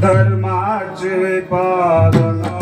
धर्माचे पालना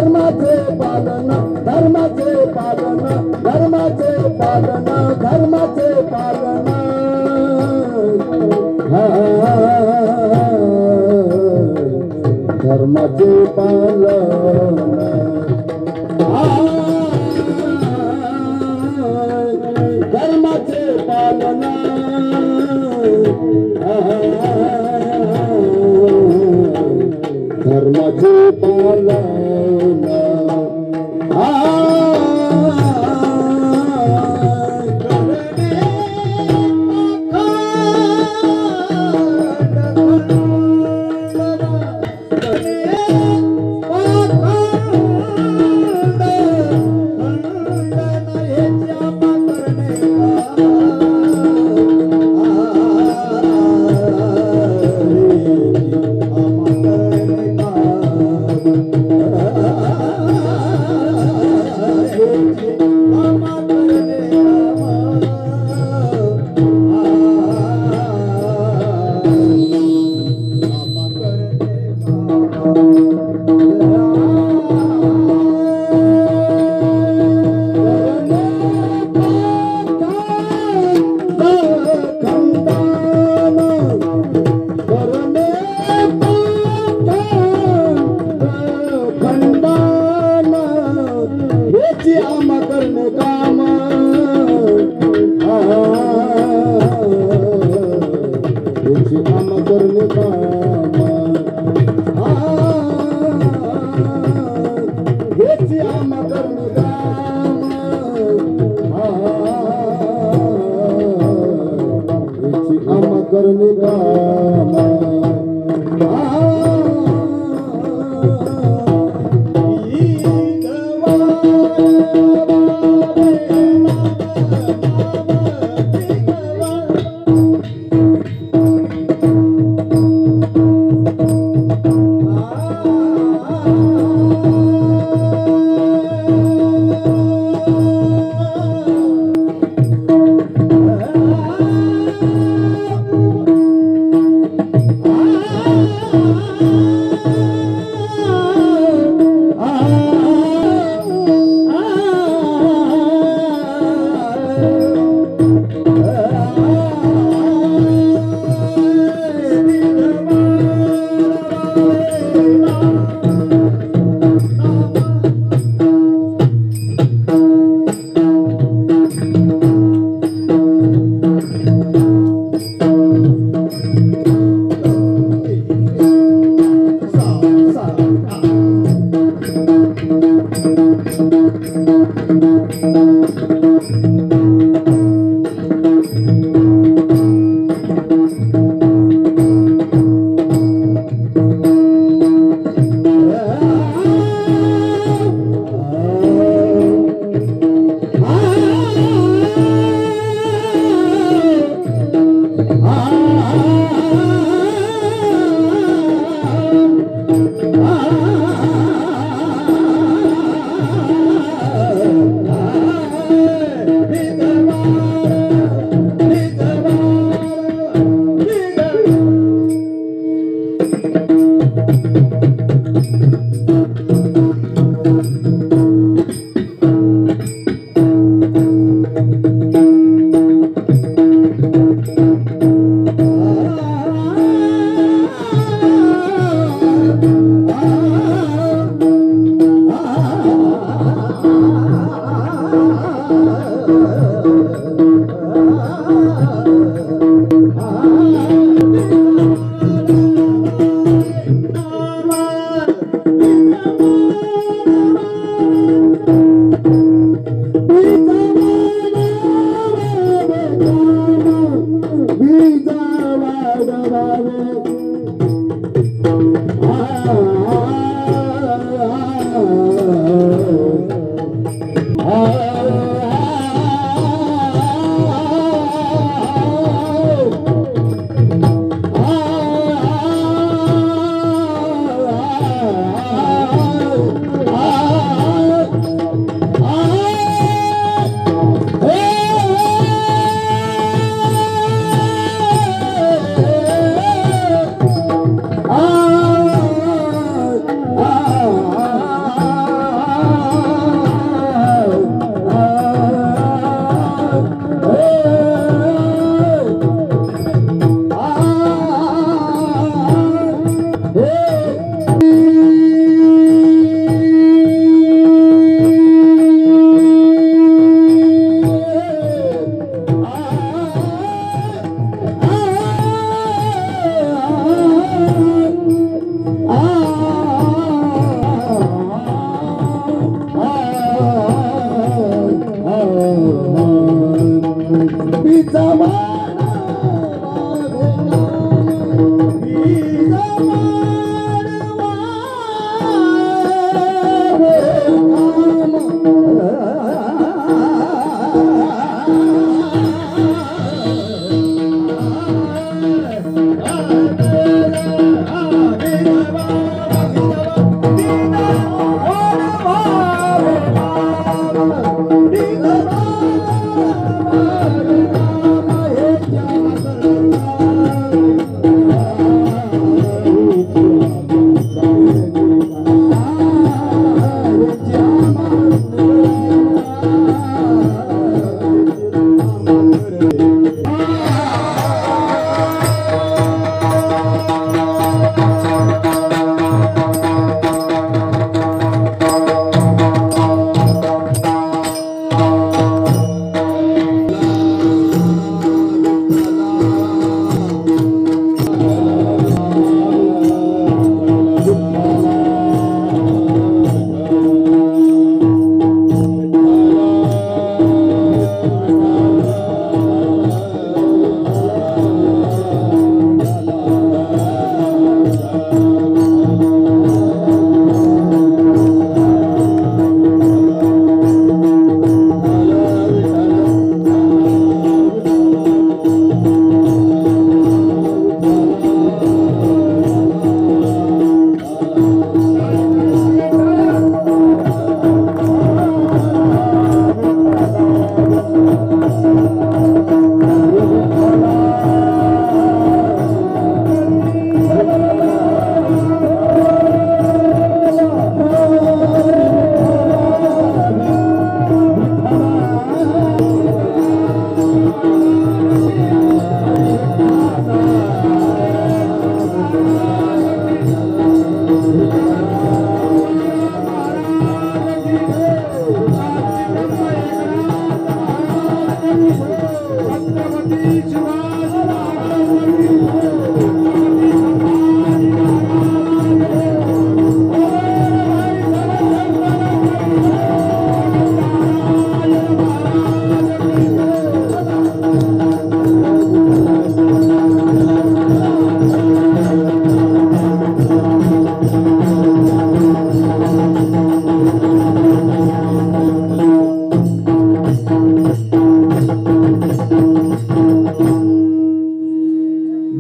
धर्माचे पालन धर्माचे पालन धर्माचे पालन धर्माचे पालन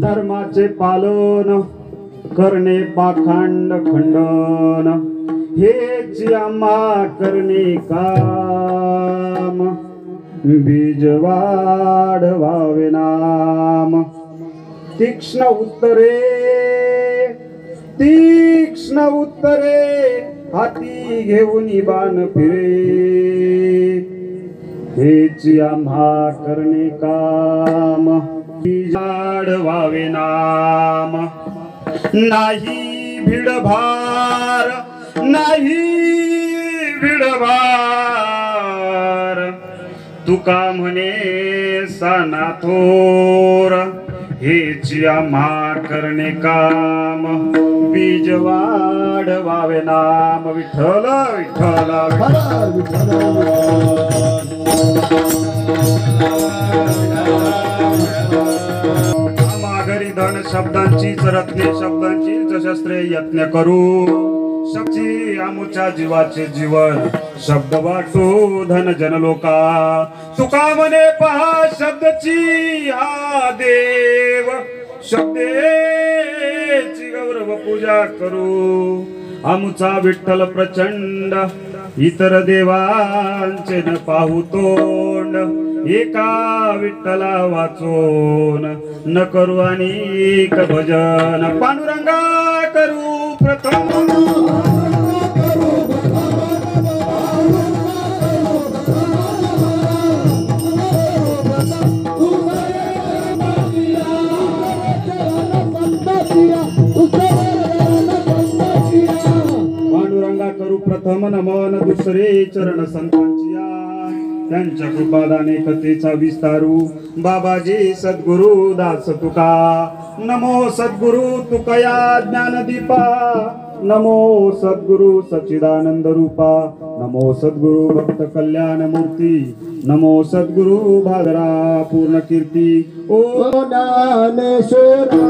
धर्माचे पालन करणे पाखंड खंडन हेच आम्हा करणे काम बीज वाढवावे नाम तीक्ष्ण उत्तरे तीक्ष्ण तीक्ष्ण उत्तरे हाती घेऊन बाण फिरे हेची आम्हा करणे काम जाड व्हावे नाम नाही भिडभार नाही भिडभार तुका म्हणे साना थोर हेची आम्हा करणे काम बीज वाढवावे नाम विठ्ठल विठ्ठल माघारी धन शब्दांचीच रत्ने शब्दांचीच शस्त्रे यत्न करू शब्दी आमुच्या जीवाचे जीवन शब्द वाटो धन जनलोका तुका म्हणे पहा शब्दची हा देव शब्देची गौरव पूजा करू आमुचा विठ्ठल प्रचंड इतर देवांचे न पाहू तोंड एका विठ्ठला वाचून न करू अनेक भजन पांडुरंगा करू प्रथम पांडुरंगा करू प्रथम नमन दुसरे चरण संतांचिया त्यांच्या कृपादाने कथेचा विस्तारू बाबाजी सद्गुरु दास तुका नमो सद्गुरु तुकया ज्ञानदीपा नमो सद्गुरु सच्चिदानंद रूपा नमो सद्गुरु भक्त कल्याण मूर्ती नमो सद्गुरु भादरा पूर्ण कीर्ती ओ ज्ञानेश्वरा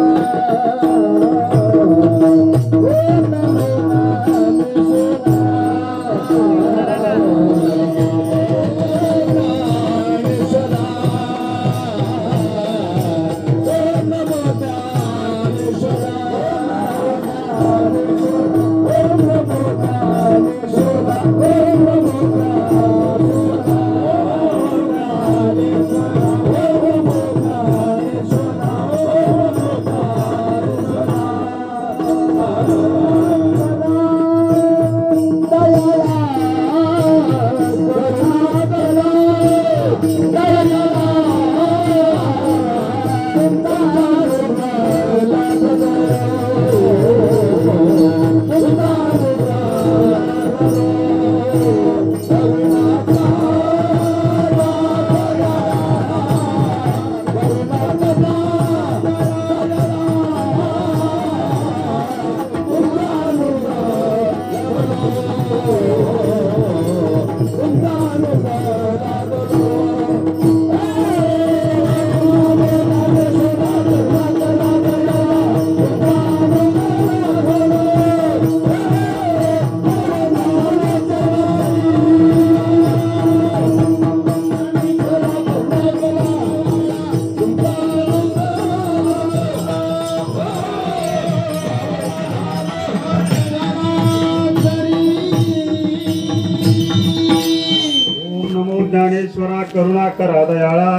ज्ञानेश्वरा करुणा करा दयाळा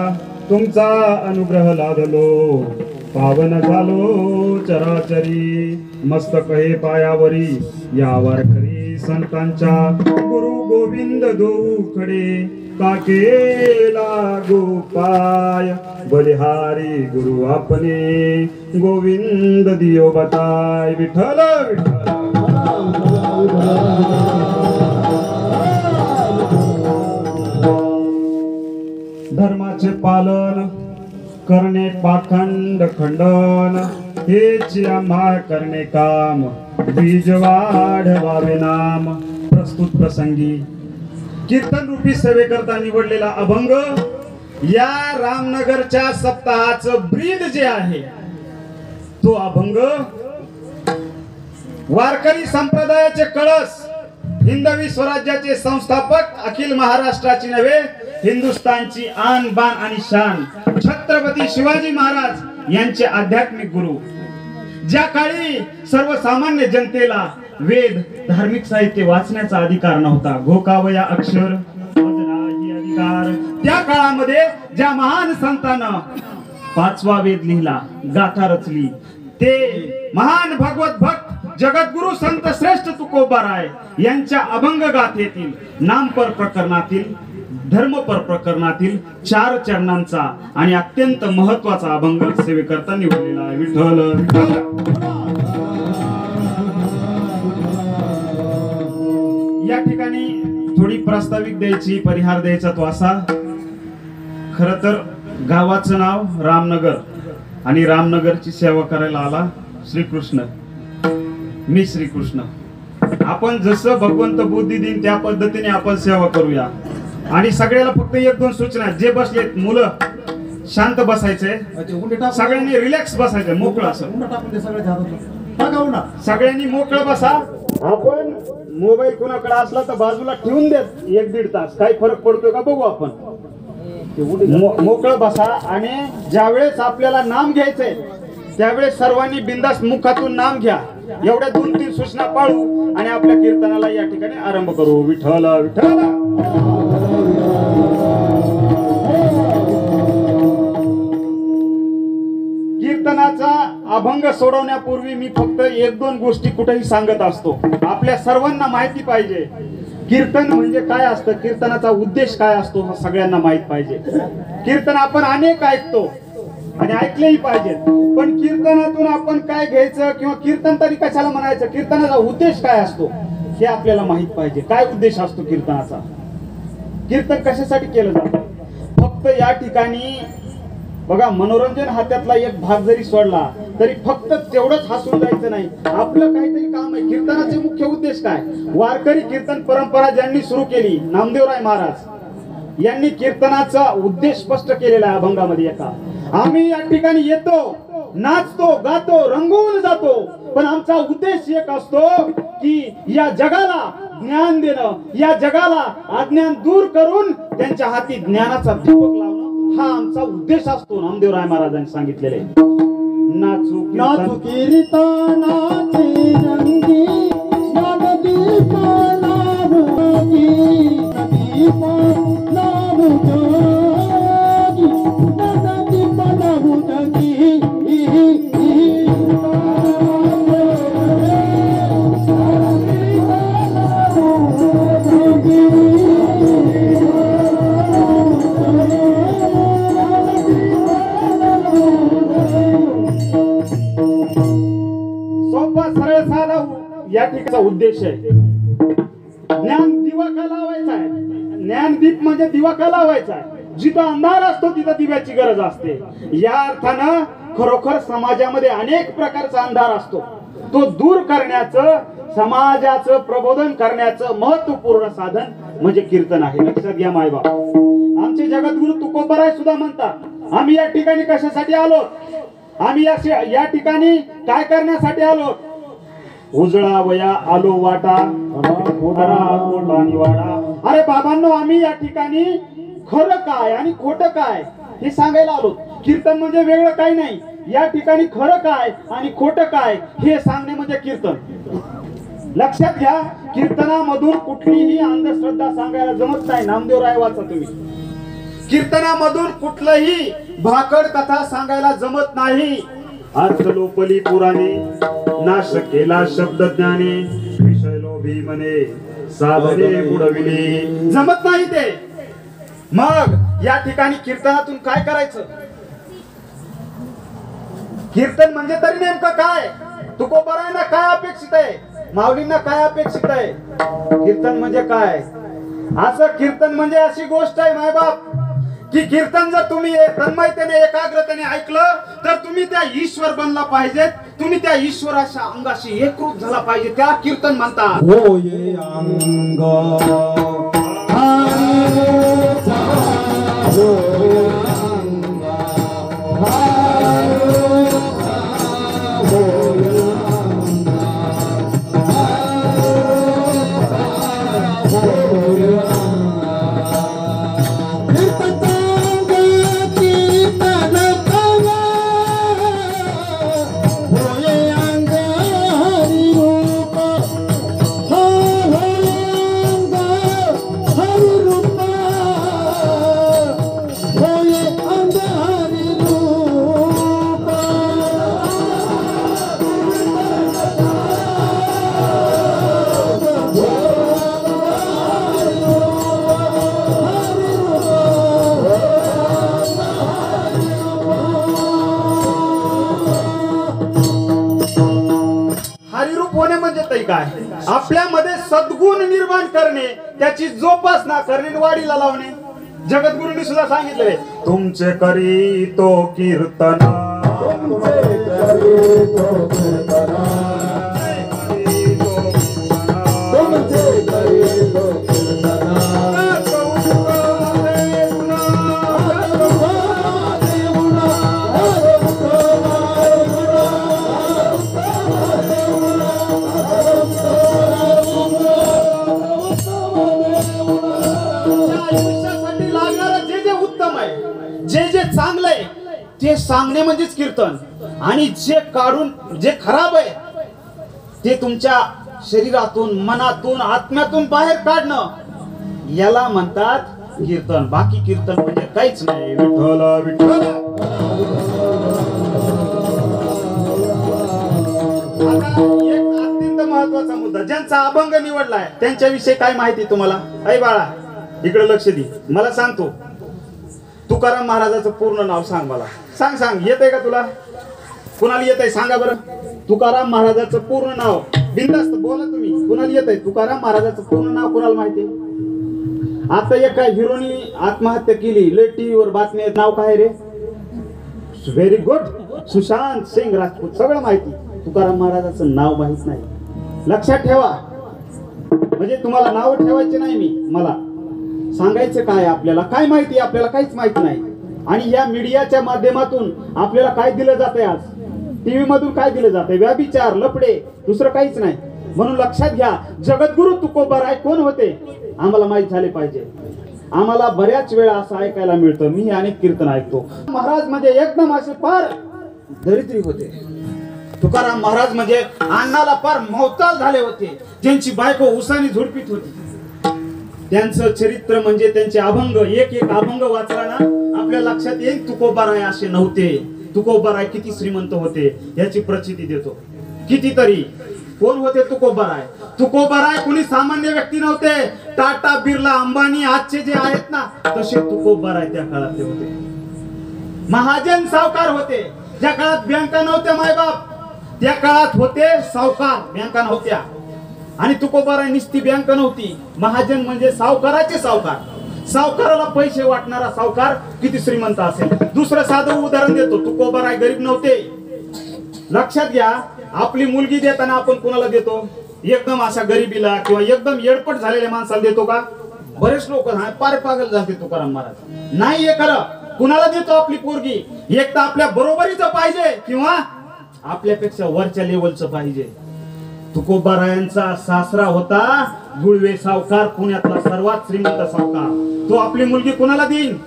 तुमचा अनुग्रह लादलो पावन झालो चराचरी मस्तक हे पायावरी या वारकरी संतांच्या गुरु गोविंद दोखडे काकेला गोपाय बलिहारी गुरु आपणे गोविंद दियो बताय विठ्ठल धर्माचे पालन करणे पाखंड खंडन हेच आम्हा करणे काम बीज वाढवावे नाम प्रस्तुत प्रसंगी कीर्तन रूपी सेवेकरता निवडलेला अभंग या रामनगरच्या सप्ताहाचं ब्रीद जे आहे तो अभंग वारकरी संप्रदायाचे कळस हिंदवी स्वराज्याचे संस्थापक अखिल महाराष्ट्राची नव्हे हिंदुस्थानची आन बान आणि शान छत्रपती शिवाजी महाराज यांचे आध्यात्मिक गुरु ज्या काळी सर्वसामान्य जनतेला वेद धार्मिक साहित्य वाचण्याचा अधिकार नव्हता घोकावया अक्षर वदनाही अधिकार त्या काळामध्ये ज्या महान संतांना 5वा वेद लिहिला गाथा रचली ते महान भगवत भक्त जगद्गुरु संत श्रेष्ठ तुकोबाराय यांच्या अभंग गाथेतील नामपर प्रकरणातील धर्मपर प्रकरणातील 4 चरणांचा आणि अत्यंत महत्वाचा अभंग सेवेकरता निवडलेला आहे. विठ्ठल विठ्ठल. या ठिकाणी थोडी प्रास्ताविक द्यायची, परिहार द्यायचा तो असा. खर तर गावाचं नाव रामनगर आणि रामनगरची सेवा करायला आला श्रीकृष्ण. मी श्रीकृष्ण. आपण जसं भगवंत बुद्धी देईन त्या पद्धतीने आपण सेवा करूया. आणि सगळ्याला फक्त 1-2 सूचना. जे बसलेत मुलं शांत बसायचंय, सगळ्यांनी रिलॅक्स बसायचंय, मोकळं असं. सगळ्यांनी मोकळं बसा. आपण मोबाईल कोणाकडे असला तर बाजूला ठेवून देत 1-1.5 तास. काही फरक पडतोय का बघू आपण. मोकळं बसा. आणि ज्यावेळेस आपल्याला नाम घ्यायचंय त्यावेळेस सर्वांनी बिंदास मुखातून नाम घ्या. एवढ्या 2-3 सूचना पाळू आणि आपल्या कीर्तनाला या ठिकाणी आरंभ करू. विठ्ठल विठ्ठल. कीर्तनाचा अभंग सोडवण्यापूर्वी मी फक्त 1-2 गोष्टी कुठेही सांगत असतो. आपल्या सर्वांना माहिती पाहिजे कीर्तन म्हणजे काय असतं, कीर्तनाचा उद्देश काय असतो हा सगळ्यांना माहित पाहिजे. कीर्तन आपण अनेक ऐकतो आणि ऐकलेही पाहिजेत, पण कीर्तनातून आपण काय घ्यायचं किंवा कीर्तन तरी कशाला म्हणायचं, कीर्तनाचा उद्देश काय असतो हे आपल्याला माहित पाहिजे. काय उद्देश असतो कीर्तनाचा, कीर्तन कशासाठी केलं जातं. फक्त या ठिकाणी बघा, मनोरंजन हा त्यातला एक भाग जरी सोडला तरी फक्त तेवढंच हसून जायचं नाही. आपलं काहीतरी काम आहे. कीर्तनाचे मुख्य उद्देश काय. वारकरी कीर्तन परंपरा ज्यांनी सुरू केली, नामदेवराय महाराज यांनी कीर्तनाचा उद्देश स्पष्ट केलेला आहे अभंगामध्ये. एका आम्ही या ठिकाणी येतो, नाचतो, गातो, रंगवून जातो, पण आमचा उद्देश एक असतो की या जगाला ज्ञान देणं, या जगाला अज्ञान दूर करून त्यांच्या हाती ज्ञानाचा दीपक लावणं हा आमचा उद्देश असतो. नामदेवराय महाराजांनी सांगितलेले. नाचू नाचू कीर्तनाचे रंगी, ज्ञानदीप लावूनी, दीप लावूनी, ज्ञानदीप लावूनी. सरळ साधा या ठिकाणचा उद्देश आहे. ज्ञान दिवा का लावायचा आहे. ज्ञानदीप म्हणजे दिवा का लावायचा आहे. जिथं अंधार असतो तिथं दिव्याची गरज असते. या अर्थानं खरोखर समाजामध्ये अनेक प्रकारचा अंधार असतो. तो दूर करण्याचं, समाजाचं प्रबोधन करण्याचं महत्वपूर्ण साधन म्हणजे कीर्तन आहे. लक्षात घ्या मायबाप. आमचे जगद्गुरु तुकोबाराय सुद्धा म्हणतात, आम्ही या ठिकाणी कशासाठी आलो, आम्ही या ठिकाणी काय करण्यासाठी आलो. उजळा वया आलो वाटा, वाडा. अरे बाबांनो, आम्ही या ठिकाणी खरं काय आणि खोटं काय हे सांगायला आलो. कीर्तन म्हणजे वेगळं काही नाही. या ठिकाणी खरं काय आणि खोटं काय हे सांगणे म्हणजे कीर्तन. लक्षात घ्या, कीर्तनामधून कुठलीही अंधश्रद्धा सांगायला जमत नाही. नामदेवराय वाचा तुम्ही. कीर्तनामधून कुठलंही भाकड कथा सांगायला जमत नाही. अर्थ लोपली पुराणे, नाश केला शब्द ज्ञाने, विषय लोभी मने, साधने बुडविले. जमत नाही ते. मग या ठिकाणी कीर्तनातून काय करायचं. कीर्तन म्हणजे तरी नेमकं काय. तुकोबारायांना काय अपेक्षित आहे, माऊलींना काय अपेक्षित आहे. कीर्तन म्हणजे काय. असं कीर्तन म्हणजे अशी गोष्ट आहे मायबाप की कीर्तन जर तुम्ही तन्मयतेने, एकाग्रतेने ऐकलं तर तुम्ही त्या ईश्वर बनला पाहिजेत. तुम्ही त्या ईश्वराच्या अंगाशी एकरूप झाला पाहिजे. त्या कीर्तन म्हणतात. हो ये अंग Oh आपल्यामध्ये सद्गुण निर्माण करणे, त्याची जोपासना करणे, वाढीला लावणे. जगद्गुरूंनी सुद्धा सांगितले, तुमचे करी तो कीर्तन, जे चांगलं आहे ते सांगणे म्हणजेच कीर्तन, आणि जे काढून जे खराब आहे ते तुमच्या शरीरातून, मनातून, आत्म्यातून बाहेर काढणं, याला म्हणतात कीर्तन. बाकी कीर्तन म्हणजे काहीच नाही. विठ्ठल विठ्ठल. आता एक अत्यंत महत्वाचा मुद्दा, ज्यांचा अभंग निवडलाय त्यांच्याविषयी काय माहिती तुम्हाला? ऐ बाळा, इकडे लक्ष दे, मला सांगतो. तुकाराम महाराजाचं पूर्ण नाव सांग मला. सांग सांग, येतंय का तुला? कुणाला येतंय सांगा बरं. तुकाराम महाराजाचं पूर्ण नाव, बिनधास्त बोला तुम्ही. कुणाला येतंय? तुकाराम महाराजाचं पूर्ण नाव कुणाला माहिती? आता एका हिरोनी आत्महत्या केली, लय टीव्हीवर बातमी आहेत. नाव काय रे? Very good, Sushant Singh Rajput. सगळं माहिती. तुकाराम महाराजाचं नाव माहित नाही. लक्षात ठेवा. म्हणजे तुम्हाला नाव ठेवायचे नाही, मी मला सांगायचं काय, आपल्याला काय माहिती? आपल्याला काहीच माहिती नाही. आणि या मीडियाच्या माध्यमातून आपल्याला काय दिलं जातंय? आज टीव्ही मधून काय दिलं जातंय? व्याभिचार, लफडे, दुसरं काहीच नाही. म्हणून लक्षात घ्या, जगद्गुरु तुकोबाराय कोण होते आम्हाला माहित झाले पाहिजे. आम्हाला बऱ्याच वेळा असं ऐकायला मिळतं, मी अनेक कीर्तन ऐकतो, महाराज म्हणजे एकदम असे फार दरिद्री होते. तुकाराम महाराज म्हणजे अन्नाला फार मोहताज झाले होते. त्यांची बायको उसानी झुडपीत होती. त्यांचं चरित्र म्हणजे त्यांचे अभंग, एक एक अभंग वाचला ना आपल्या लक्षात येईल तुकोबाराय असे नव्हते. तुकोबाराय किती श्रीमंत होते याची प्रचिती देतो. कितीतरी कोण होते तुकोबाराय? तुकोबाराय कुणी सामान्य व्यक्ती नव्हते. टाटा, बिर्ला, अंबानी आजचे जे आहेत ना, तसे तुकोबाराय त्या काळातले होते. महाजन सावकार होते. ज्या काळात बँका नव्हत्या मायबाप, त्या काळात होते सावकार, बँका नव्हत्या. आणि तुकोबाराय निस्ती बँक नव्हती. महाजन म्हणजे सावकाराचे सावकार. सावकाराला पैसे वाटणारा सावकार किती श्रीमंत असेल. दुसरं साधं उदाहरण देतो, तुकोबाराय गरीब नव्हते. लक्षात घ्या, आपली मुलगी देताना आपण कोणाला देतो? एकदम अशा गरीबीला किंवा एकदम येडपट झालेल्या माणसाला देतो का? बरेच लोक पार पागल झाले. तुकाराम महाराज नाही हे खरं. कुणाला देतो आपली पोरगी? एक तर आपल्या बरोबरीचं पाहिजे किंवा आपल्यापेक्षा वरच्या लेवलचं पाहिजे. तुकोबारायांचा सासरा होता गुळवे सावकार, पुण्यातला सर्वात श्रीमंत सावकार. तो आपली मुलगी कुणाला देईन?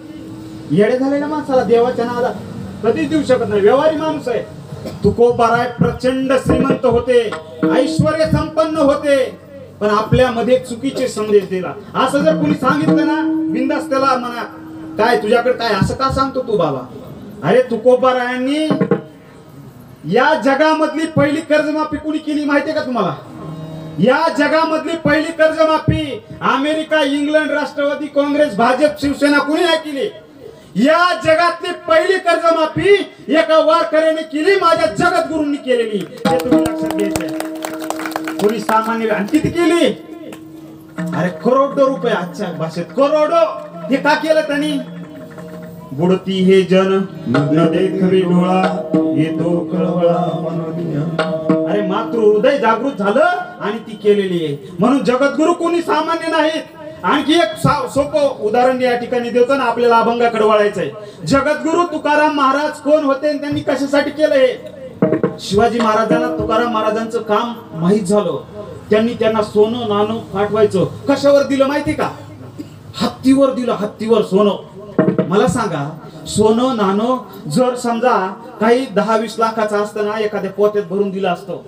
येडे झालेल्या माणसाला देवाच्या नादात कधीच देऊ शकत नाही. व्यवहारी माणूस आहे. तुकोबाराय प्रचंड श्रीमंत होते, ऐश्वर्य संपन्न होते, पण आपल्यामध्ये चुकीचे संदेश दिला. असं जर कोणी सांगितलं ना, बिंदास त्याला म्हणा, काय तुझ्याकडे काय, असं का सांगतो तू बाबा? अरे तुकोबारायांनी या जगामधली पहिली कर्जमाफी कुणी केली माहितीये का तुम्हाला? या जगामधली पहिली कर्जमाफी अमेरिका, इंग्लंड, राष्ट्रवादी काँग्रेस, भाजप, शिवसेना कुणी नाही केली. या जगातली पहिली कर्जमाफी एका वारकऱ्याने केली, माझ्या जगद्गुरूंनी केलेली. हे तुम्ही लक्षात घ्यायचंय. कोणी सामान्य आणि किती केली? अरे करोडो रुपये. आजच्या भाषेत करोडो. हे का केलं त्यांनी? बुडती हे जन न देखवी डोळा, येतो कळवळा मनोनिया. अरे मातृ हृदय जागृत झालं आणि ती केलेली आहे. म्हणून जगद्गुरु कोणी सामान्य नाहीत. आणखी एक सोपं उदाहरण या ठिकाणी देतो ना, आपल्याला अभंगाकडे वळायचंय. जगद्गुरु तुकाराम महाराज कोण होते आणि त्यांनी कशासाठी केलं हे? शिवाजी महाराजांना तुकाराम महाराजांचं काम माहीत झालं. त्यांना सोनं नाणं पाठवायचं. कशावर दिलं माहिती का? हत्तीवर दिलं. हत्तीवर सोनं. मला सांगा, सोनं नाणं जर समजा काही 10-20 लाखाचं असतं ना, एखाद्या पोत्यात भरून दिलं असतं.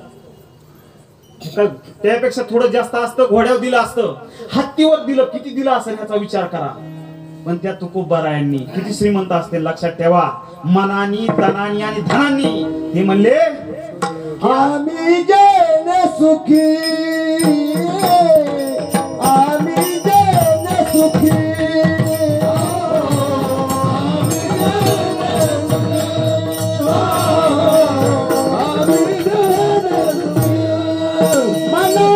त्यापेक्षा थोडं जास्त असतं, घोड्यावर दिलं असतं. हत्तीवर दिलं, किती दिलं असेल याचा विचार करा. पण त्या तुकोबारायांनी किती श्रीमंत असते लक्षात ठेवा. मनानी, तनानी आणि धनानी. ते म्हणले आम्ही जन सुखी, आम्ही जन सुखी, मना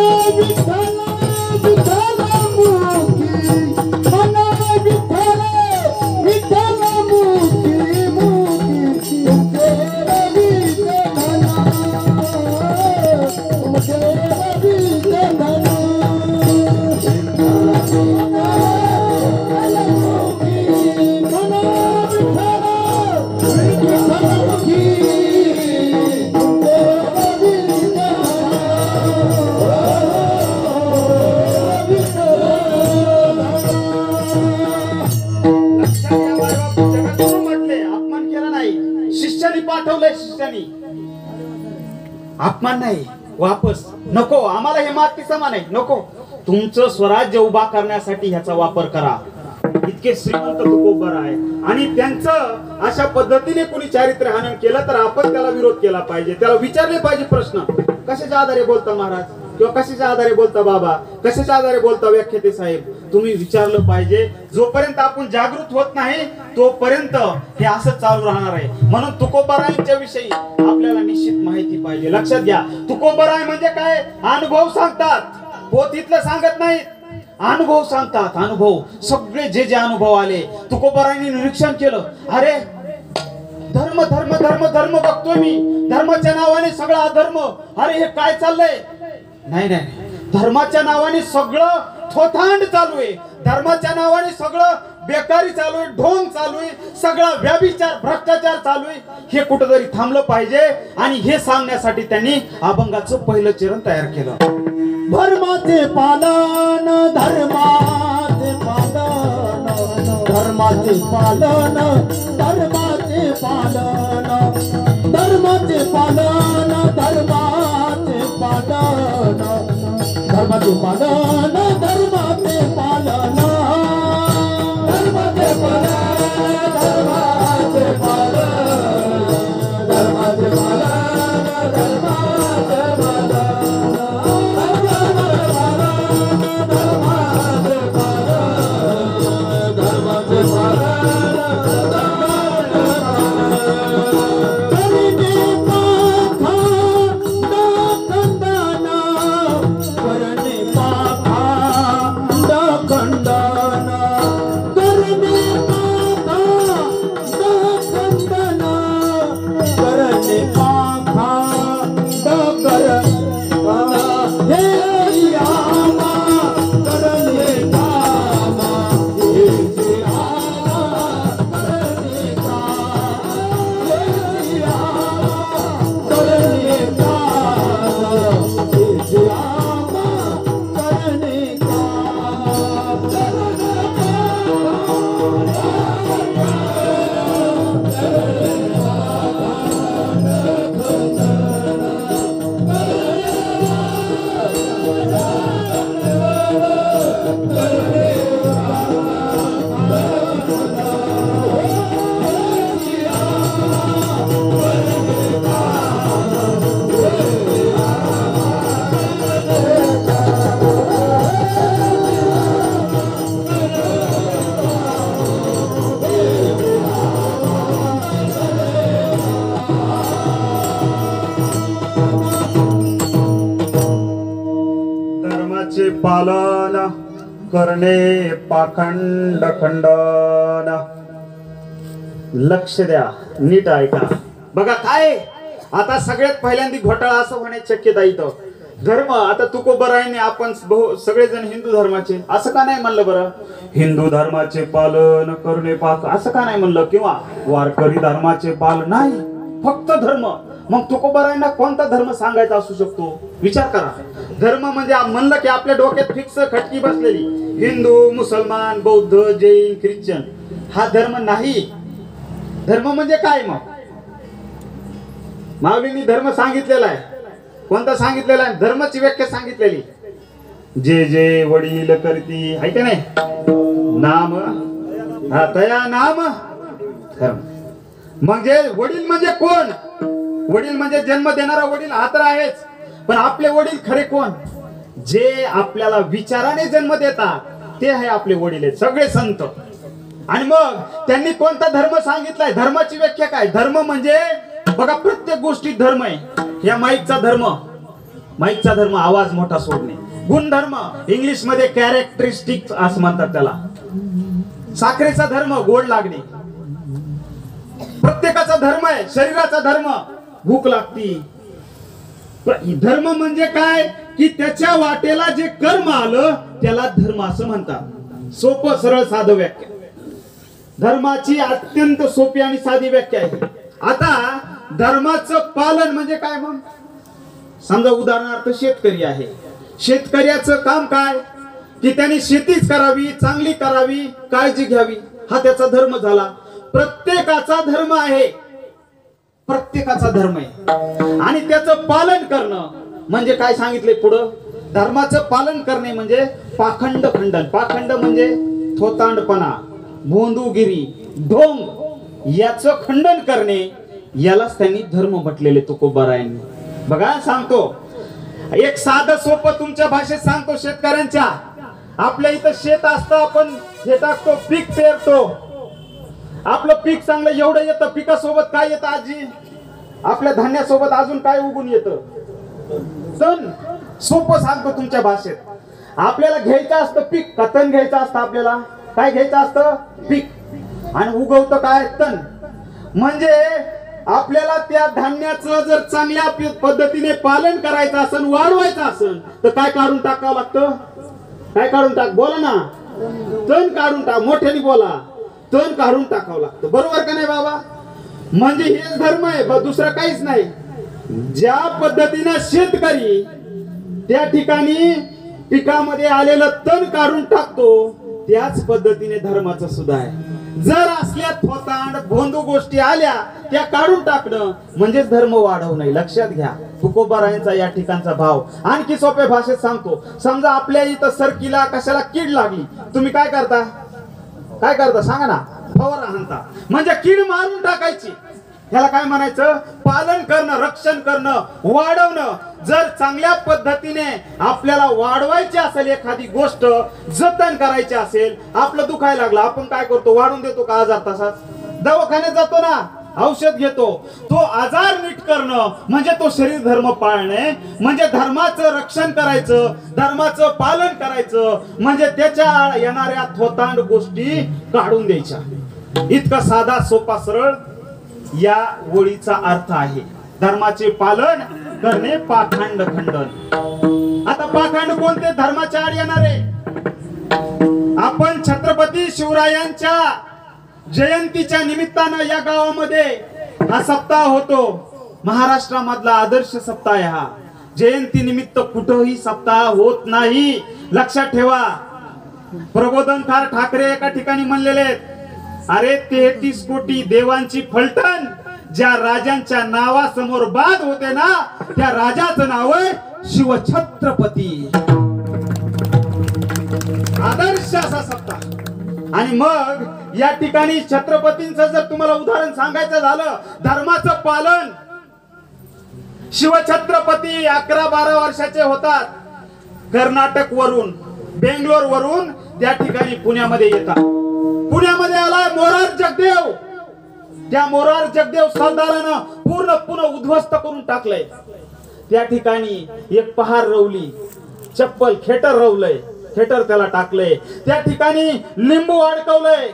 पाठवलंय शिष्यानी, अपमान नाही, वापस नको, आम्हाला हे माती समान आहे, नको, तुमचं स्वराज्य उभा करण्यासाठी ह्याचा वापर करा. इतके श्रीमंत तुकोबर आहे आणि त्यांचं अशा पद्धतीने कोणी चारित्र्य हनन केलं तर आपण त्याला विरोध केला पाहिजे, त्याला विचारले पाहिजे प्रश्न, कशाच्या आधारे बोलता महाराज किंवा कशाच्या आधारे बोलता बाबा, कशाच्या आधारे बोलता व्याख्याते साहेब, तुम्ही विचारलं पाहिजे. जोपर्यंत आपण जागृत होत नाही तोपर्यंत हे असं चालू राहणार आहे. म्हणून तुकोबारायांच्या विषयी आपल्याला निश्चित माहिती पाहिजे. लक्षात घ्या, तुकोबाराय म्हणजे काय, अनुभव सांगतात, पोथीतलं सांगत नाहीत, अनुभव सांगतात. अनुभव, सगळे जे जे अनुभव आले तुकोबारायांनी निरीक्षण केलं, अरे धर्म धर्म धर्म धर्म बघतोय मी, धर्माच्या नावाने सगळा अधर्म, अरे हे काय चाललंय, नाही नाही, धर्माच्या नावाने सगळं थोथांड चालू आहे, धर्माच्या नावाने सगळं बेकारी चालू आहे, ढोंग चालू आहे, सगळा व्यभिचार भ्रष्टाचार चालू आहे, हे कुठेतरी थांबलं पाहिजे. आणि हे सांगण्यासाठी त्यांनी अभंगाचं पहिलं चरण तयार केलं. धर्माचे पालन, धर्माचे पालन, धर्माचे पालन, धर्माचे पालन, धर्माचे पालन, धर्माचे पालन, धर्माचे पालन, धर्माचे पालन, धर्माचे पालन, धर्माचे पालन, धर्माचे पालन, धर्माचे पालन. पालन करणे पाखंड खंडन. लक्ष द्या, नीट ऐका. बघा काय आता सगळ्यात पहिल्यांदा घोटाळा असं होण्याची शक्यता इथं. धर्म, आता तुकोबारायांनी आपण सगळेजण हिंदू धर्माचे असं का नाही म्हणलं बरं, हिंदू धर्माचे पालन करणे असं का नाही म्हणलं, किंवा वारकरी धर्माचे पालन नाही, फक्त धर्म. मग तुकोबारायांना कोणता धर्म सांगायचा असू शकतो, विचार करा. धर्म म्हणजे म्हणलं की आपल्या डोक्यात फिक्स खटकी बसलेली हिंदू, मुसलमान, बौद्ध, जैन, ख्रिश्चन, हा धर्म नाही. धर्म म्हणजे काय, मग माऊलींनी धर्म सांगितलेला आहे, कोणता सांगितलेला आहे, धर्माची व्याख्या सांगितलेली, जे जे वडील करती, आहे का नाही, नाम हा तया नाम धर्म. म्हणजे वडील म्हणजे कोण, वडील म्हणजे जन्म देणारा वडील हा तर आहेच, पण आपले वडील खरे कोण, जे आपल्याला विचाराने जन्म देतात ते आहे आपले वडील आहेत, सगळे संत. आणि मग त्यांनी कोणता धर्म सांगितलाय, धर्माची व्याख्या काय, धर्म म्हणजे बघा प्रत्येक गोष्टीत धर्म आहे. या माईकचा धर्म, माईकचा धर्म आवाज मोठा सोडणे, गुणधर्म, इंग्लिश मध्ये कॅरेक्टरिस्टिक असं म्हणतात त्याला. साखरेचा धर्म गोड लागणे. प्रत्येकाचा धर्म आहे, शरीराचा धर्म भूक लागती. धर्म म्हणजे काय की त्याच्या वाटेला जे कर्म आलं त्याला धर्म असं म्हणतात. सोपं सरळ साधं व्याख्या. धर्माची अत्यंत सोपी आणि साधी व्याख्या आहे. आता धर्माचं पालन म्हणजे काय? मग समजा उदाहरणार्थ शेतकरी आहे. शेतकऱ्याचं काम काय की त्याने शेतीच करावी, चांगली करावी, काळजी घ्यावी, हा त्याचा धर्म झाला. प्रत्येकाचा धर्म आहे, प्रत्येकाचा धर्म आहे. आणि त्याचं पालन करणं म्हणजे काय सांगितलंय पुढं? धर्माचं पालन करणे म्हणजे पाखंड खंडन. पाखंड म्हणजे थोतांडपणा, भोंदूगिरी, ढोंग याचं खंडन करणे, यालाच त्यांनी धर्म म्हटलेले तुकोबारायांनी. बघा सांगतो, एक साधं सोपं तुमच्या भाषेत सांगतो. शेतकऱ्यांच्या आपल्या इथं शेत असतं, आपण हे टाकतो, पीक पेरतो. आपलं पीक चांगलं एवढं येतं. पिकासोबत काय येतं आजी? आपल्या धान्यासोबत अजून काय उगून येतं? तण. सोपं सांगतो तुमच्या भाषेत. आपल्याला घ्यायचं असतं पीक का तण घ्यायचं असतं? आपल्याला काय घ्यायचं असतं? पीक. आणि उगवतं काय? तण. म्हणजे आपल्याला त्या धान्याचं जर चांगल्या पद्धतीने पालन करायचं असेल, वाढवायचं असेल, तर काय काढून टाकावं लागतं? काय काढून टाक? बोला ना. तण काढून टाक. मोठ्याने बोला. तण काढून टाकावं लागतं. बरोबर का नाही बाबा? म्हणजे हेच धर्म आहे, दुसरं काहीच नाही. ज्या पद्धतीने शेतकरी त्या ठिकाणी पिकामध्ये आलेलं तण काढून टाकतो, त्याच पद्धतीने धर्माचं सुद्धा आहे. जर असल्या थोतांड भोंदू गोष्टी आल्या त्या काढून टाकणं म्हणजेच धर्म वाढवणं. लक्षात घ्या तुकोबारायांचा या ठिकाणचा भाव. आणखी सोप्या भाषेत सांगतो. समजा आपल्या इथं सरकीला कशाला कीड लागली, तुम्ही काय करता? काय करता सांगा ना? फवारा हाणता. म्हणजे कीड मारून टाकायची. ह्याला काय म्हणायचं? पालन करणं, रक्षण करणं, वाढवणं. जर चांगल्या पद्धतीने आपल्याला वाढवायची असेल, एखादी गोष्ट जतन करायची असेल, आपलं दुखायला लागलं, आपण काय करतो? वाढून देतो का? आजार तसाच दवाखान्यात जातो ना, औषध घेतो. तो आजार नीट करणं म्हणजे तो शरीर धर्म पाळणे, म्हणजे धर्माचं रक्षण करायचं, धर्माचं पालन करायचं, म्हणजे त्याच्या येणाऱ्या थोतांड गोष्टी काढून द्यायच्या. इतका साधा सोपा सरळ या ओळीचा अर्थ आहे. धर्माचे पालन करणे, पाखंड खंडन. आता पाखंड कोणते? धर्माच्या आड येणारे. आपण छत्रपती शिवरायांच्या जयंतीच्या निमित्तानं या गावामध्ये हा सप्ताह होतो. महाराष्ट्रामधला आदर्श सप्ताह आहे हा. जयंती निमित्त कुठंही सप्ताह होत नाही. लक्षात ठेवा. प्रबोधनकार ठाकरे एका ठिकाणी म्हणलेले आहेत, अरे 33 कोटी देवांची फलटण ज्या राजांच्या नावासमोर बाद होते ना, त्या राजाचं नाव आहे शिवछत्रपती. आदर्श असा सप्ताह. आणि मग या ठिकाणी छत्रपतींचं जर तुम्हाला उदाहरण सांगायचं झालं, धर्माचं पालन. शिवछत्रपती 11-12 वर्षाचे होतात. कर्नाटक वरून, बेंगलोर वरून त्या ठिकाणी पुण्यामध्ये येतात. पुण्यामध्ये आलाय मोरार जगदेव. त्या मोरार जगदेव सरदारानं पूर्ण उद्ध्वस्त करून टाकलंय. त्या ठिकाणी एक पहार रवली, चप्पल खेटर रवलंय, खेटर त्याला टाकलंय. त्या ठिकाणी लिंबू अडकवलंय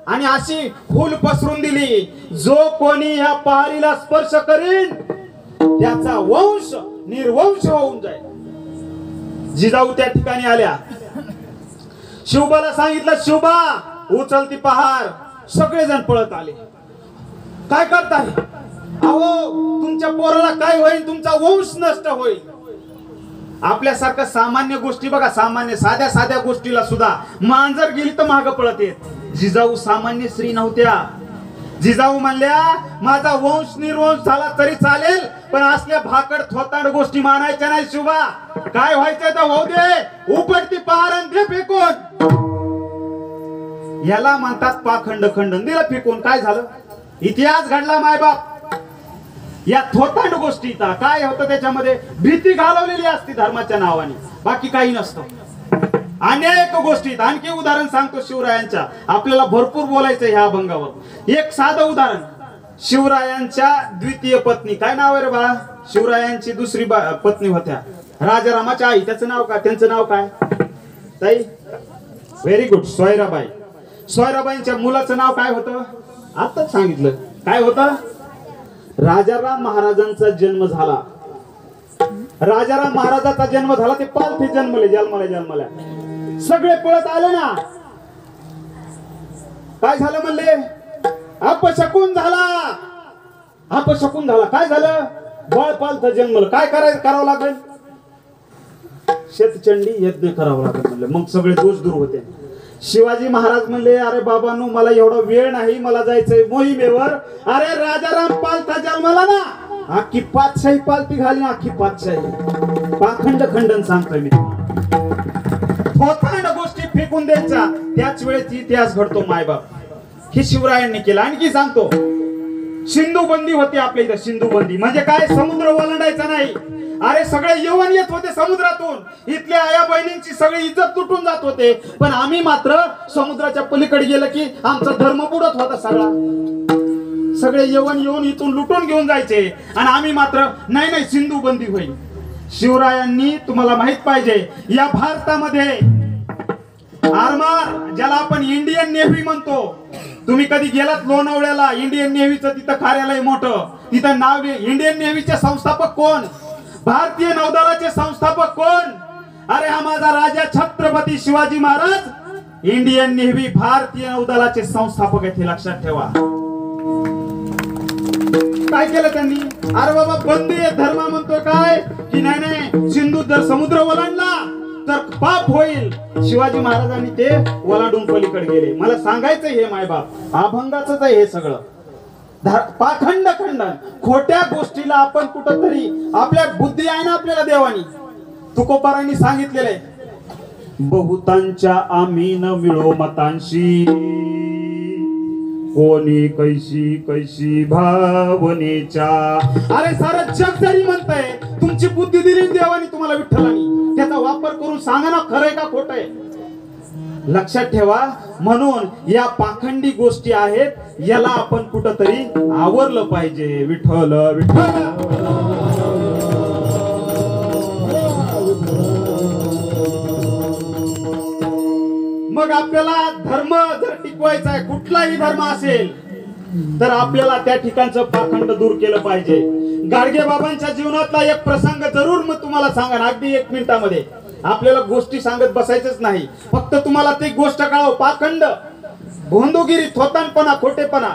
आणि अशी फूल पसरून दिली, जो कोणी ह्या पहारीला स्पर्श करीन त्याचा वंश निर्वंश होऊन जाईल. जिजाऊ त्या ठिकाणी आल्या. शिवबाला सांगितलं, शिवबा उचलती पहार. सगळेजण पळत आले. काय करताय? अहो तुमच्या पोराला काय होईल? तुमचा वंश नष्ट होईल. आपल्यासारखं सामान्य गोष्टी बघा, सामान्य साध्या गोष्टीला सुद्धा मांजर गेली तर मागं पळत येत. जिजाऊ सामान्य स्त्री नव्हत्या. जिजाऊ म्हणल्या, माझा वंश निर्वंश झाला तरी चालेल, पण असल्या भाकड थोताड गोष्टी मानायच्या नाही. शिवबा काय व्हायचंय तर होऊ दे. उपटती पहार दे फेकून. याला म्हणतात पाखंड खंडन. दिलं फेकून. काय झालं? इतिहास घडला मायबाप. या थोतांड गोष्टीचा काय होतं? त्याच्यामध्ये भीती घालवलेली असते धर्माच्या नावाने, बाकी काही नसतं. अनेक गोष्टीत आणखी उदाहरण सांगतो शिवरायांच्या. आपल्याला भरपूर बोलायचं ह्या अभंगावर. एक साधं उदाहरण. शिवरायांच्या द्वितीय पत्नी, काय नाव आहे रे बाळा? शिवरायांची दुसरी पत्नी होत्या राजारामाच्या आई त्याचं नाव काय, त्यांचं नाव काय ताई? Very good, Soyarabai. सोयराबाईंच्या मुलाचं नाव काय होतं? आताच सांगितलं, काय होतं? राजाराम महाराजांचा जन्म झाला. राजाराम महाराजाचा जन्म झाला, ते पालथी जन्मल्या. सगळे पळत आले ना. काय झालं म्हणले? अपशकुन झाला. काय झालं? बाळ पालथ जन्मलं. काय करावं लागेल? शेतचंडी यज्ञ करावं लागेल म्हणलं. मग सगळे दोष दूर होते. शिवाजी महाराज म्हणले, अरे बाबांनो, मला एवढा वेळ नाही, मला जायचंय मोहिमेवर. अरे राजाराम पालथा जन्मला ना, अख्खी पातशाही पालथी घाली, अख्खी पातशाही. पाखंड खंडन सांगतोय मी. थोतांड गोष्टी फेकून द्यायच्या, त्याच वेळेस इतिहास घडतो मायबाप. हे शिवरायांनी केलं. आणखी सांगतो, सिंधू बंदी होती आपल्या इथं. सिंधू बंदी म्हणजे काय? समुद्र ओलांडायचा नाही. अरे सगळे यवन येत होते समुद्रातून, इथल्या आया बहिणींची सगळी इज्जत तुटून जात होते. पण आम्ही मात्र समुद्राच्या पलीकडे गेलं की आमचा धर्म बुडत होता सगळा. सगळे यवन येऊन इथून लुटून घेऊन जायचे आणि आम्ही मात्र नाही, सिंधू बंदी होईल. शिवरायांनी, तुम्हाला माहित पाहिजे, या भारतामध्ये आरमार, ज्याला आपण इंडियन नेव्ही म्हणतो, तुम्ही कधी गेलात लोणावळ्याला, इंडियन नेव्हीचं तिथं कार्यालय मोठं, तिथं नाव. इंडियन नेव्हीचे संस्थापक कोण? भारतीय नौदलाचे संस्थापक कोण? अरे हा माझा राजा छत्रपती शिवाजी महाराज इंडियन नेव्ही, भारतीय नौदलाचे संस्थापक आहेत, हे लक्षात ठेवा. काय केलं त्यांनी? अरे बाबा, बंदी आहे, धर्म म्हणतोय काय की नाही, सिंधू जर समुद्र ओलांडला तर पाप होईल. शिवाजी महाराजांनी ते ओलांडून पलीकडे गेले. मला सांगायचं हे मायबाप, अभंगाचंच आहे हे सगळं. पाखंड खंडन, खोट्या गोष्टीला आपण कुठंतरी, आपल्या बुद्धी आहे ना आपल्याला देवानी, तुकोबारांनी सांगितलेलं आहे, बहुतांच्या आम्ही न मिळो मतांशी, कोणी कैशी भावनेच्या. अरे सारं जग जरी म्हणतंय, तुमची बुद्धी दिली देवानी तुम्हाला विठ्ठलानी, त्याचा वापर करून सांगा ना, खरंय का खोटंय. लक्षात ठेवा. म्हणून या पाखंडी गोष्टी आहेत, याला आपण कुठंतरी आवरलं पाहिजे. विठ्ठल विठ्ठल. मग आपल्याला धर्म जर टिकवायचा आहे, कुठलाही धर्म असेल, तर आपल्याला त्या ठिकाणचं पाखंड दूर केलं पाहिजे. गाडगे बाबांच्या जीवनातला एक प्रसंग जरूर मग तुम्हाला सांगा, अगदी 1 मिनिटामध्ये. आपल्याला गोष्टी सांगत बसायचंच नाही, फक्त तुम्हाला ती गोष्ट कळावं. पाखंड, भोंदूगिरी, थोतांपणा, खोटेपणा.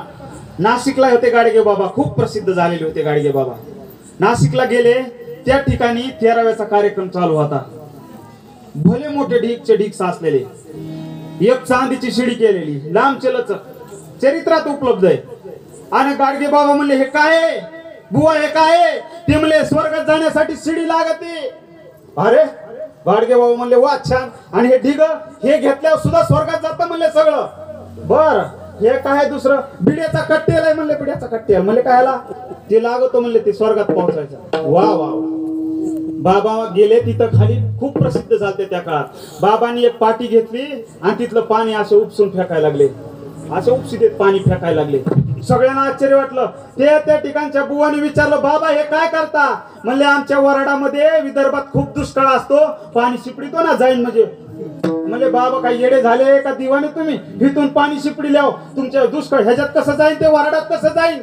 नाशिकला होते गाडगे बाबा, खूप प्रसिद्ध झालेले होते गाडगे बाबा. नाशिकला गेले, त्या ठिकाणी 13व्याचा कार्यक्रम चालू होता. भले मोठे ढीकचे ढीक साचलेले, एक चांदीची शिडी केलेली, लांब चलचक, चरित्रात उपलब्ध आहे. आणि गाडगे बाबा म्हणले, हे काय बुवा, हे काय? ते म्हणले, स्वर्गात जाण्यासाठी शिडी लागते. अरे गाडगे बाबा म्हणले, वा छान. आणि हे ढिग, हे घेतल्यावर सुद्धा स्वर्गात जातं म्हणले सगळं. बर, हे काय दुसरं? बिड्याचा कट्टेल आहे म्हणले. बिड्याचा कट्टेल म्हणले, कायला? ते लागतो म्हणले, ते स्वर्गात पोहोचायचं. वा वा. बाबा गेले तिथं, खाली खूप प्रसिद्ध झाले त्या काळात. बाबांनी एक पाटी घेतली आणि तिथलं पाणी असं उपसून फेकायला लागले, असं उपसित पाणी फेकायला लागले. सगळ्यांना आश्चर्य वाटलं. त्या ठिकाणच्या बुवाने विचारलं, बाबा हे काय करता? म्हणले, आमच्या वराडामध्ये विदर्भात खूप दुष्काळ असतो, पाणी शिपडीतो ना जाईन म्हणजे. म्हणले, बाबा काय येडे झाले का दिवाने तुम्ही? इथून पाणी शिपडी लाव, तुमच्या दुष्काळ ह्याच्यात कसं जाईन, ते वराडात कसं जाईन?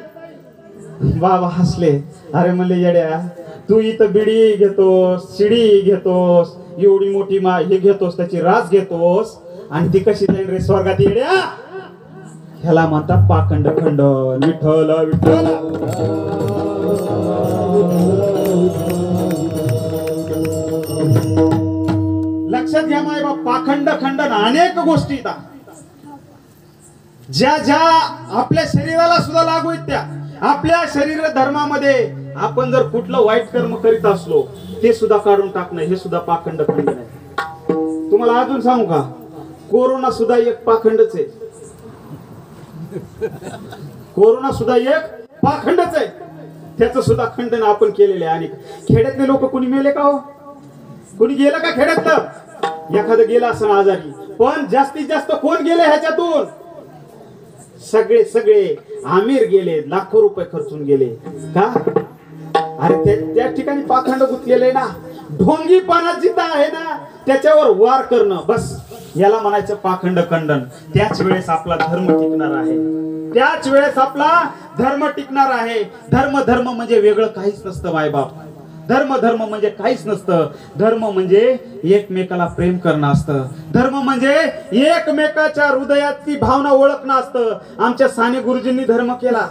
बाबा हसले. अरे म्हणले, येड्या, तू इथं बिडी घेतोस, शिडी घेतोस, एवढी मोठी हे घेतोस, त्याची रास घेतोस, आणि ती कशी जाईल रे स्वर्गात येड्या? ह्याला म्हणतात पाखंड खंडन. विठ्ठल विठ्ठल. लक्षात घ्या माय बाप, पाखंड खंडन अनेक गोष्टी ज्या आपल्या शरीराला सुद्धा लागू आहेत, त्या आपल्या शरीर धर्मामध्ये आपण जर कुठलं वाईट कर्म करीत असलो, ते सुद्धा काढून टाकणं, हे सुद्धा पाखंड खंडन आहे. तुम्हाला अजून सांगू का, कोरोना सुद्धा एक पाखंडच आहे. कोरोना सुद्धा एक पाखंडच आहे. त्याचं सुद्धा खंडन आपण केलेलं आहे. आणि खेड्यातले लोक कुणी मेले का हो? कुणी गेलं का खेड्यातलं? एखादं गेलं असं आजारी, पण जास्तीत जास्त कोण गेले ह्याच्यातून? सगळे आमिर गेले, लाखो रुपये खर्चून गेले का? अरे त्या ठिकाणी पाखंड गुंतलेले ना. ढोंगीपणा जिथं आहे ना त्याच्यावर वार करणं, बस याला म्हणायचं पाखंड खंडन. त्याच वेळेस आपला धर्म टिकणार आहे, त्याच वेळेस आपला धर्म टिकणार आहे. धर्म धर्म म्हणजे वेगळं काहीच नसतं मायबाप. धर्म धर्म म्हणजे काहीच नसतं. धर्म म्हणजे एकमेकाला प्रेम करणं असतं. धर्म म्हणजे एकमेकाच्या हृदयाची भावना ओळखणं असतं. आमच्या साने गुरुजींनी धर्म केला,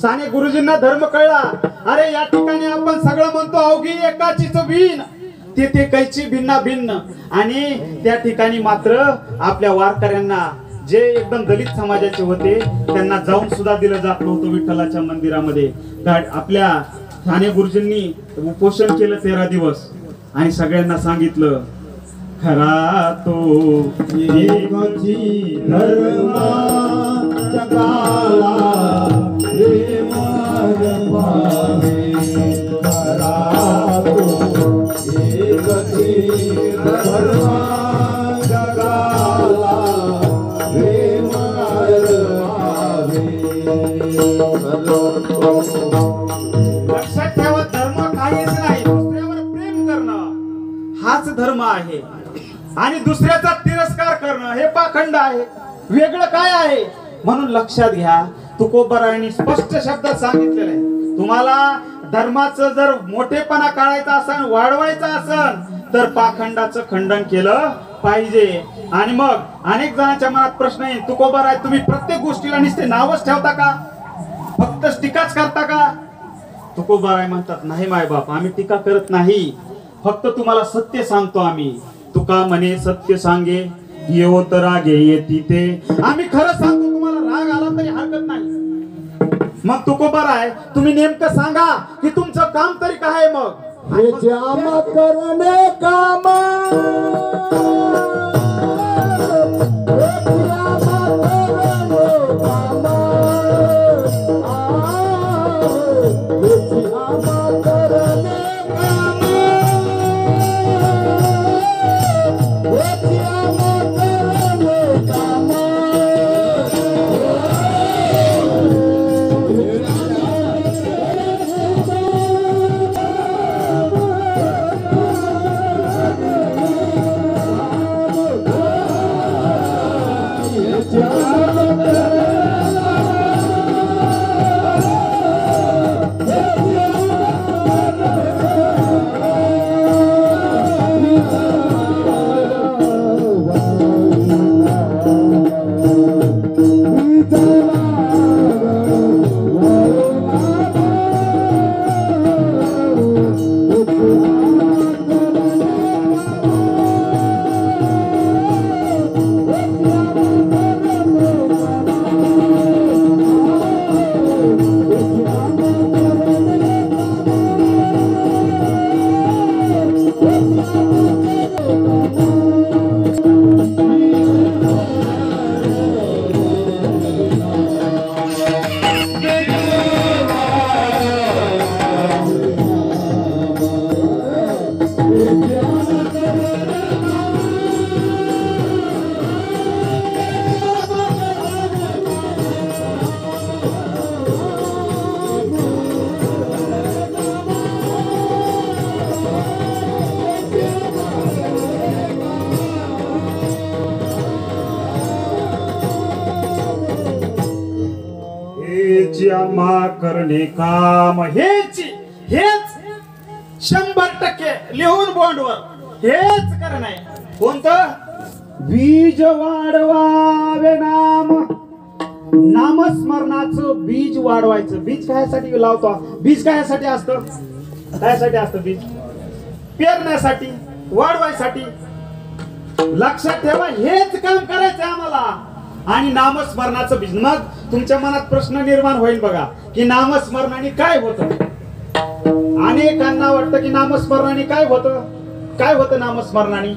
साने गुरुजींना धर्म कळला. अरे या ठिकाणी आपण सगळं म्हणतो अवघी एकाचीच भिन्न, तेथे कैची भिन्ना भिन्न. आणि त्या ठिकाणी मात्र आपल्या वारकऱ्यांना जे एकदम दलित समाजाचे होते त्यांना जाऊन सुद्धा दिलं जात नव्हतं विठ्ठलाच्या मंदिरामध्ये. आपल्या साने गुरुजींनी उपोषण केलं 13 दिवस आणि सगळ्यांना सांगितलं खरा तो एकाची धर्मा जगाला प्रेम रमावे. खरा तो एकाची धर्मा जगाला प्रेम रमावे. लक्षात ठेवा धर्म काहीच नाही, दुसऱ्यावर प्रेम करणं हाच धर्म आहे. आणि दुसऱ्याचा तिरस्कार करणं हे पाखंड आहे. वेगळं काय आहे? म्हणून लक्षात घ्या, तुकोबारायांनी स्पष्ट शब्दात सांगितलेलं आहे, तुम्हाला धर्माचं जर मोठेपणा काढायचा असेल, वाढवायचा असेल तर पाखंडाचं खंडन केलं पाहिजे. आणि मग अनेक जणांच्या मनात प्रश्न येईल, तुकोबाराय तुम्ही प्रत्येक गोष्टीला नुसते नावच ठेवता का, फक्त टीकाच करता का? तुकोबाराय म्हणतात नाही मायबाप, आम्ही टीका करत नाही, फक्त तुम्हाला सत्य सांगतो आम्ही. तुका म्हणे सत्य सांगे येऊ तर रागे येती ते. आम्ही खरं सांगतो, तुम्हाला राग आला तरी हरकत नाही. मग तुकोबाराय तुम्ही नेमकं सांगा की तुमचं काम तरी काय आहे? मग हे जाम करणे काम, जमा करणे काम, हेच हेच 100% लिहून बॉन्डवर हेच करणं आहे. कोणतं? बीज वाढवावे नाम, नामस्मरणाचं बीज वाढवायचं. बीज कायसाठी लावतो? बीज कायसाठी असतं? कायसाठी असतं बीज? पेरण्यासाठी, वाढवायसाठी. लक्षात ठेवा, हेच काम करायचं आम्हाला. आणि नामस्मरणाचं बीज. मग तुमच्या मनात प्रश्न निर्माण होईल बघा की नामस्मरणाने काय होतं. अनेकांना वाटतं की नामस्मरणाने काय होतं. काय होतं नामस्मरणाने?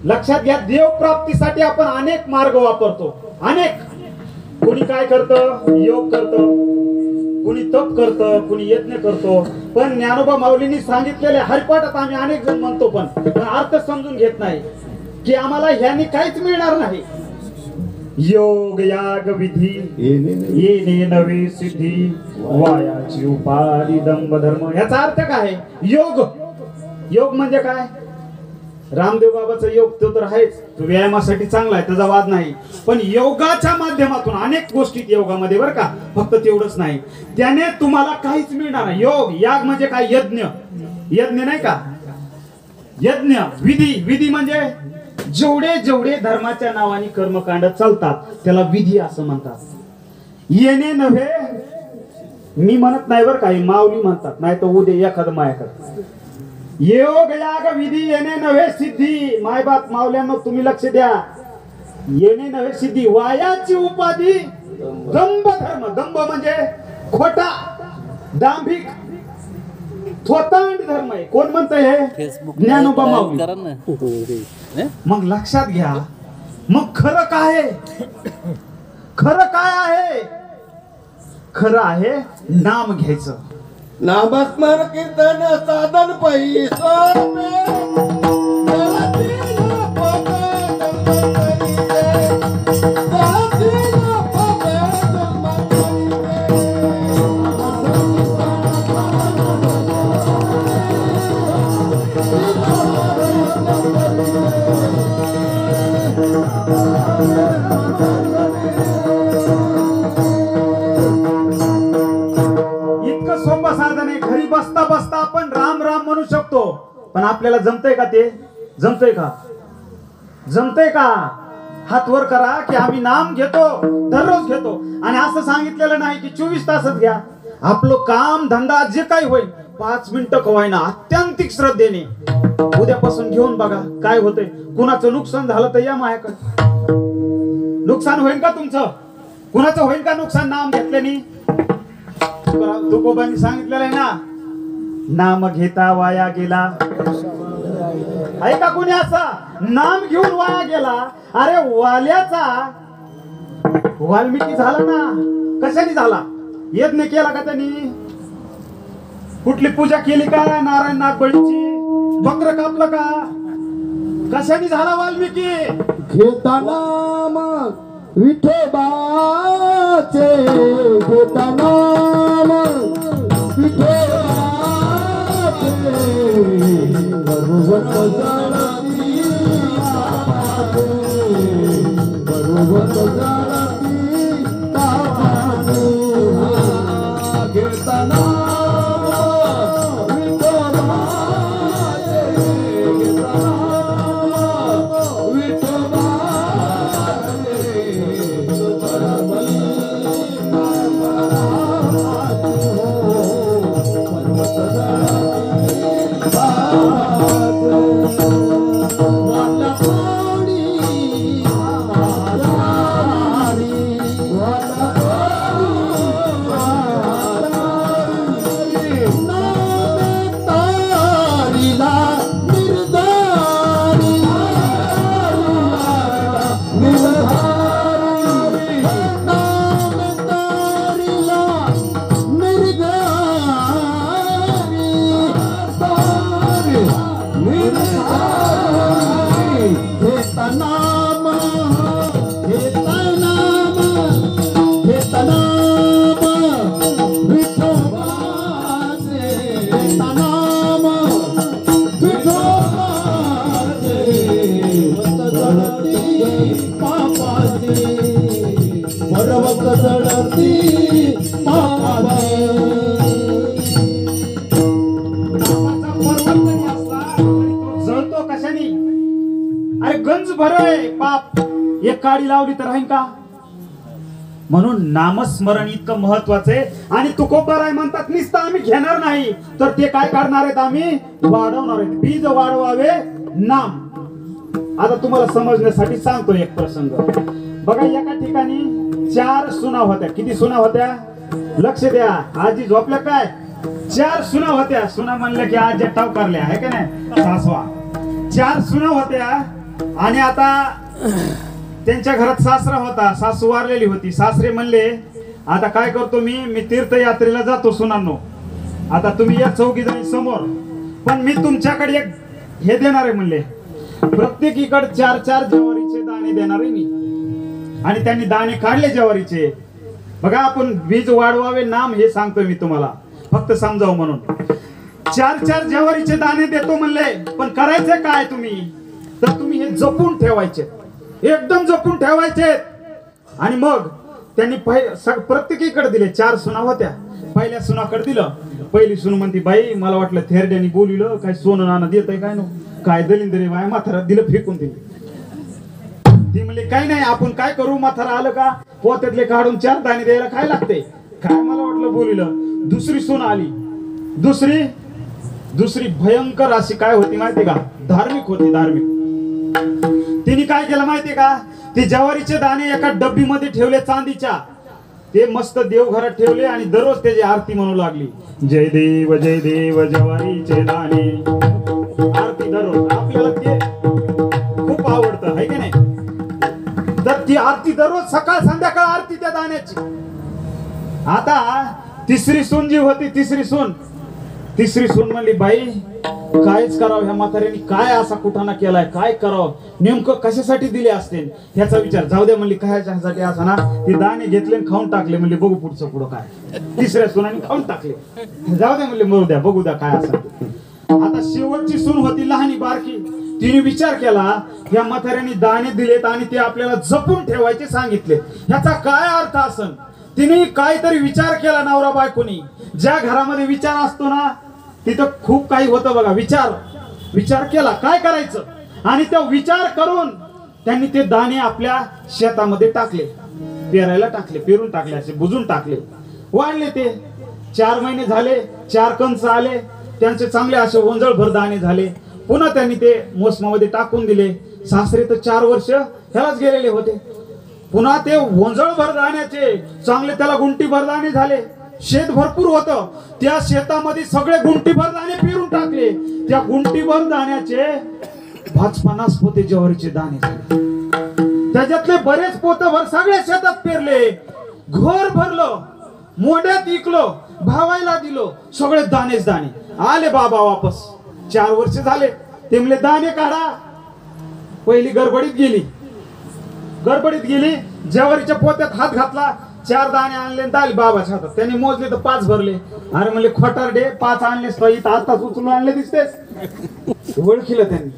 लक्षात घ्या, देव प्राप्तीसाठी आपण अनेक मार्ग वापरतो. अनेक. कोणी काय करतं? योग करतं, कोणी तप करतं, कोणी यज्ञ करतो. पण ज्ञानोबा माऊलींनी सांगितलेले हरिपाठात आम्ही अनेक जण म्हणतो, पण अर्थ समजून घेत नाही की आम्हाला ह्यानी काहीच मिळणार नाही. योग याग विधी येणे नवे सिद्धी, वायाची उपाधी दंभ धर्म. याचा अर्थ काय? योग योग म्हणजे काय? रामदेव बाबाचा योग तो तर आहेच, तो व्यायामासाठी चांगला आहे, त्याचा वाद नाही. पण योगाच्या माध्यमातून अनेक गोष्टी योगामध्ये बरं का, फक्त तेवढंच नाही, त्याने तुम्हाला काहीच मिळणार नाही. योग याग म्हणजे काय? यज्ञ. यज्ञ नाही का? यज्ञ विधी. विधी म्हणजे जेवढे जेवढे धर्माच्या नावाने कर्मकांड चालतात त्याला विधी असं म्हणतात. येणे नव्हे, मी म्हणत नाही बरं काही, माऊली म्हणतात, नाही तर उद्या एखादं मायाकडे. योग याग विधी येणे नव्हे सिद्धी. मायबाप माऊल्यांना तुम्ही लक्ष द्या. येणे नव्हे सिद्धी. वायाची उपाधी दंभ धर्म. दंभ म्हणजे खोटा, दांभिक, थोतांड धर्म आहे. कोण म्हणतंय हे? ज्ञानोबा माऊली. मग लक्षात घ्या, मग खरं काय आहे? खरं काय आहे? खरं आहे नाम घ्यायचं. नामस्मर कीर्तन साधन पैसा इतकं सोपं साधन आहे. घरी बसता बसता आपण राम राम म्हणू शकतो. पण आपल्याला जमतंय का? ते जमतंय का? जमतंय का? हात वर करा की आम्ही नाम घेतो, दररोज घेतो. आणि असं सांगितलेलं नाही की 24 तासच घ्या. आपलं काम धंदा जे काही होईल 5 मिनिटं खवाय ना, अत्यंतिक श्रद्धेने उद्यापासून घेऊन बघा काय होतंय. कुणाचं नुकसान झालं तर या माझ्याकडे. नुकसान होईल का तुमचं? कुणाचं होईल का नुकसान नाम घेतल्याने? तुकोबांनी सांगितलेलं आहे ना, नाम घेता वाया गेला. आहे का कोणी असा? नाम घेऊन वाया गेला. अरे वाल्याचा वाल्मिकी झाला ना, कशाने झाला? यज्ञ केला का त्यांनी? कुठली पूजा केली का? नारायण नागबळीची बकर कापलं का? कशाने झाला वाल्मिकी? घेताना मग विठोबाचे, घेताना मग विठोबाचे बरोबर जाणती तापाचे, बरोबर जाणती तापाचे. घेताना जळतो कशाने? अरे गंज भरय पाप, एक काडी लावली तर राहील का? म्हणून नामस्मरण इतकं महत्वाचं आहे. आणि तुकोबाराय म्हणतात नुसतं आम्ही घेणार नाही तर ते काय करणार आहेत? आम्ही वाढवणार आहेत. बीज वाढवावे नाम. आता तुम्हाला समजण्यासाठी सांगतो एक प्रसंग. बघा, एका ठिकाणी 4 सुना होत्या. किती सुना होत्या? लक्ष द्या. आजी झोपल्या काय? 4 सुना होत्या. सुना म्हणलं की आज टाव करल्या आहे का नाही? सासवा. 4 सुना होत्या. आणि आता त्यांच्या घरात सासरा होता. सासू वारलेली होती. सासरे म्हणले आता काय करतो मी तीर्थयात्रेला जातो सुनांनो. आता तुम्ही या 4 जणी समोर, पण मी तुमच्याकडे एक हे देणार आहे म्हणले. प्रत्येकीकडे 4-4 ज्वारीचे दाणे देणार आहे मी. आणि त्यांनी दाणे काढले ज्वारीचे. बघा, आपण बीज वाढवावे नाम हे सांगतोय मी तुम्हाला फक्त समजावं म्हणून. चार चार ज्वारीचे दाणे देतो म्हणले, पण करायचे काय तुम्ही? तर तुम्ही हे जपून ठेवायचे, एकदम जपून ठेवायचे. आणि मग त्यांनी प्रत्येकीकडे दिले. 4 सुना होत्या. पहिल्या सुनाकडे दिलं. पहिली सून म्हणती, बाई मला वाटलं थेरड्यानी बोलिलं काय, सोनं नाणं देत आहे काय नो, काय दलिंदरी बाय, म्हातारा दिलं फेकून दिलं. ती म्हणले काही नाही, आपण काय करू, म्हातारा आलं का पोत्यातले काढून 4 दाणे द्यायला काय लागते, काय मला वाटलं बोलिलं. दुसरी सून आली. दुसरी भयंकर अशी काय होती माहिती का, धार्मिक होती, धार्मिक. तिने काय केलं माहितीये का, ते ज्वारीचे दाणे एका डब्बीमध्ये ठेवले चांदीच्या. ते मस्त देवघरात ठेवले आणि दररोज त्याची आरती म्हणू लागली, जय देव ज्वारीचे दाणे. आरती दररोज. आपल्याला ते खूप आवडतं आहे की नाही. तर ती आरती दररोज सकाळ संध्याकाळ आरती त्या दाण्याची. आता तिसरी सून जी होती, तिसरी सून म्हणली, बाई कायच करावं, ह्या म्हाताऱ्याने काय असा कुठाना केलाय, काय करावं, नेमकं कशासाठी दिले असते ह्याचा विचार. जाऊ द्या म्हणली, कशासाठी असा ना, ते दाणे घेतले आणि खाऊन टाकले. म्हणले बघू पुढचं पुढं काय. तिसऱ्या सुनाने खाऊन टाकले. जाऊ द्या म्हणले, मरू द्या, बघू द्या काय असं. आता शेवटची सून होती लहानी बारकी. तिने विचार केला, या म्हाताऱ्याने दाणे दिलेत आणि ते आपल्याला जपून ठेवायचे सांगितले, ह्याचा काय अर्थ असन. तिने काहीतरी विचार केला नवरा बायकोनी. ज्या घरामध्ये विचार असतो ना तिथं खूप काही होतं बघा. विचार केला काय करायचं, आणि तो विचार करून त्यांनी ते दाणे आपल्या शेतामध्ये टाकले, पेरायला टाकले, पेरून टाकले, असे बुजून टाकले, वाढले. ते 4 महिने झाले, 4 कंस आले, त्यांचे चांगले असे ओंजळभर दाणे झाले. पुन्हा त्यांनी ते मोसमामध्ये टाकून दिले. सासरे तर 4 वर्ष ह्यालाच गेलेले होते. पुन्हा ते ओंजळभर दाण्याचे चांगले त्याला गुंटीभर दाणे झाले. शेत भरपूर होतं, त्या शेतामध्ये सगळे गुंटीभर दाणे पेरून टाकले. त्या गुंटीभर दाण्याचे 50 पोते ज्वारीचे दाणे झाले. त्याच्यातले बरेच पोतभर सगळ्या शेतात पेरले. घर भरलं, मोढ्यात विकलो, भावायला दिलो, सगळे दाणेच दाणे. आले बाबा वापस. 4 वर्ष झाले. ते म्हणले दाणे काढा. पहिली गडबडीत गेली, ज्वारीच्या पोत्यात हात घातला, 4 दाणे आणले आले बाबाच्या हातात. त्यांनी मोजले तर 5 भरले. अरे म्हणले खोटारडे, 5 आणलेस तो इथं आताच उचलून आणले दिसतेस. ओळखीलं त्यांनी.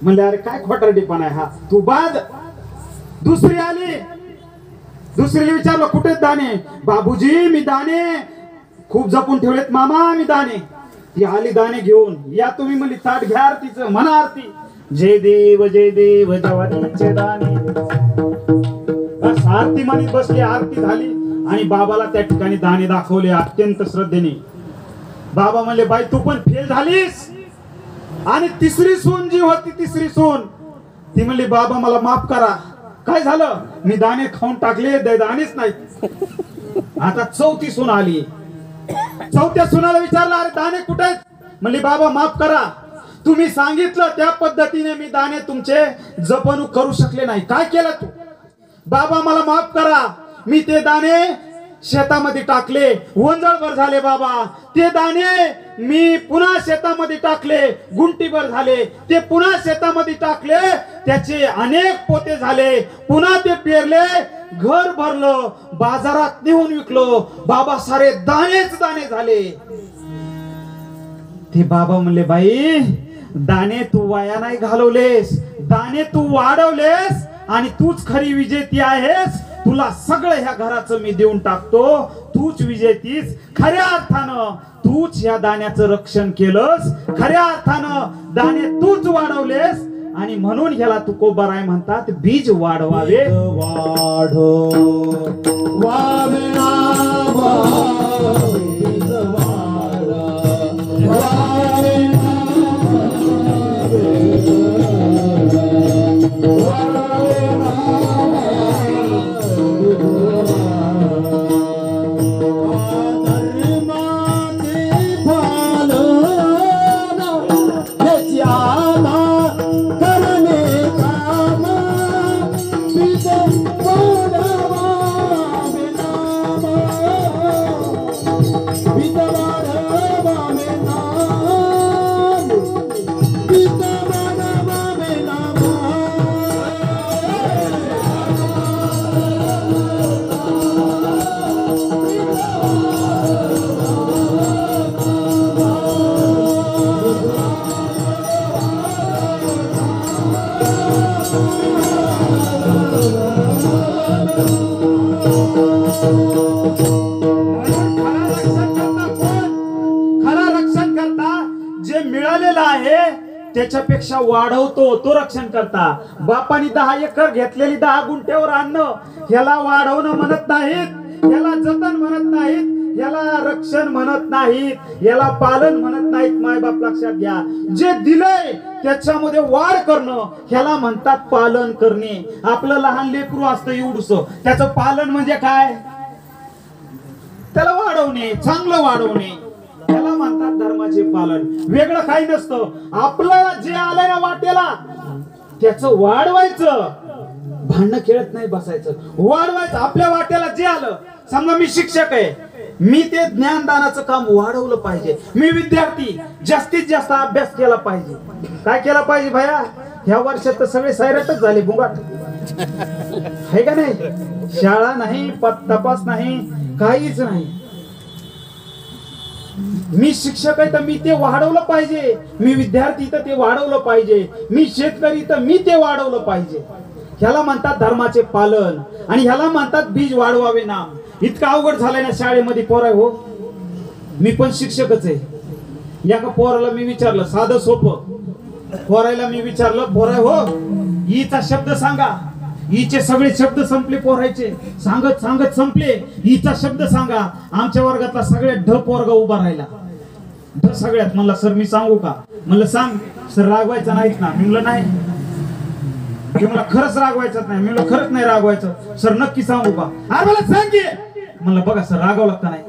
म्हणले अरे काय खोटारडेपणा आहे हा, तू बाद. दुसरी आली. दुसरीला विचारलं कुठे दाणे. बाबूजी मी दाणे खूप जपून ठेवलेत मामा, मी दाणे. ती आली दाणे घेऊन. या तुम्ही म्हणली, ताट घ्या आरतीचं, म्हणा आरती. जय देव ज्वारीचे दाणे. आरती म्हणत बसली. आरती झाली आणि बाबाला त्या ठिकाणी दाणे दाखवले अत्यंत श्रद्धेने. बाबा म्हणले, बाई तू पण फेल झालीस. आणि तिसरी सून जी होती, तिसरी सून ती म्हणली, बाबा मला माफ करा, काय झालं, मी दाणे खाऊन टाकले, दाणेच नाही. आता चौथी सून आली. चौथ्या सुनाला विचारलं, अरे दाणे कुठे आहेत. म्हणली, बाबा माफ करा, तुम्ही सांगितलं त्या पद्धतीने मी दाणे तुमचे जपणूक करू शकले नाही. काय केलं तू. बाबा मला माफ करा, मी ते दाणे शेतामध्ये टाकले, ओंजळभर झाले. बाबा ते दाणे मी पुन्हा शेतामध्ये टाकले, गुंटीभर झाले. ते पुन्हा शेतामध्ये टाकले, त्याचे अनेक पोते झाले. पुन्हा ते पेरले, घर भरलं, बाजारात नेऊन विकलो. बाबा सारे दाणेच दाणे झाले. ते बाबा म्हणले, बाई दाणे तू वाया नाही घालवलेस, दाणे तू वाढवलेस आणि तूच खरी विजेती आहेस. तुला सगळं ह्या घराचं मी देऊन टाकतो, तूच विजेतीस. खऱ्या अर्थानं तूच ह्या दाण्याचं रक्षण केलंस, खऱ्या अर्थानं दाणे तूच वाढवलेस. आणि म्हणून ह्याला तुकोबाराय म्हणतात, बीज वाढवावे त्याच्यापेक्षा वाढवतो तो रक्षण करता. बापानी 10 एकर घेतलेली 10 गुंठ्यावर आणणं ह्याला वाढवणं म्हणत नाहीत, ह्याला जतन म्हणत नाहीत, याला रक्षण म्हणत नाहीत, याला पालन म्हणत नाहीत. मायबाप लक्षात घ्या, जे दिलंय त्याच्यामध्ये वाढ करणं ह्याला म्हणतात पालन करणे. आपलं लहान लेकरू असतं एवढूसं, त्याचं पालन म्हणजे काय? त्याला वाढवणे, चांगलं वाढवणे, त्याला म्हणतात धर्माचे पालन. वेगळं काही नसतं. आपलं जे आलंय ना वाटेला त्याचं वाढवायचं, भांडणं खेळत नाही बसायचं, वाढवायचं. आपल्या वाट्याला जे आलं, समजा मी शिक्षक आहे, मी ते ज्ञानदानाचं काम वाढवलं पाहिजे. मी विद्यार्थी, जास्तीत जास्त अभ्यास केला पाहिजे. काय केला पाहिजे भया? ह्या वर्षात तर सगळे सैराटच झाले, बुंगाट आहे का नाही? शाळा नाही, तपास नाही, काहीच नाही. मी शिक्षक आहे तर मी ते वाढवलं पाहिजे, मी विद्यार्थी तर ते वाढवलं पाहिजे, मी शेतकरी तर मी ते वाढवलं पाहिजे. ह्याला म्हणतात धर्माचे पालन आणि ह्याला म्हणतात बीज वाढवावे नाम. इतकं अवघड झालंय ना शाळेमध्ये पोराय हो. मी पण शिक्षकच आहे. एका पोराला मी विचारलं, साधं सोपं पोरायला मी विचारलं, पोराय हो ईचा शब्द सांगा. ईचे सगळे शब्द संपले पोरायचे, सांगत सांगत संपले. ईचा शब्द सांगा. आमच्या वर्गातला सगळ्यात ढ पोरगा उभा राहिला, ढ सगळ्यात. म्हणलं सर मी सांगू का? म्हणलं सांग. सर रागवायचं नाहीत ना? म्हणलं नाही. मला खरंच रागवायचं नाही. म्हणलं खरंच नाही रागवायचं. सर नक्की सांगू का? अरे मला सांग की. म्हणलं बघा सर रागावं लागतं नाही,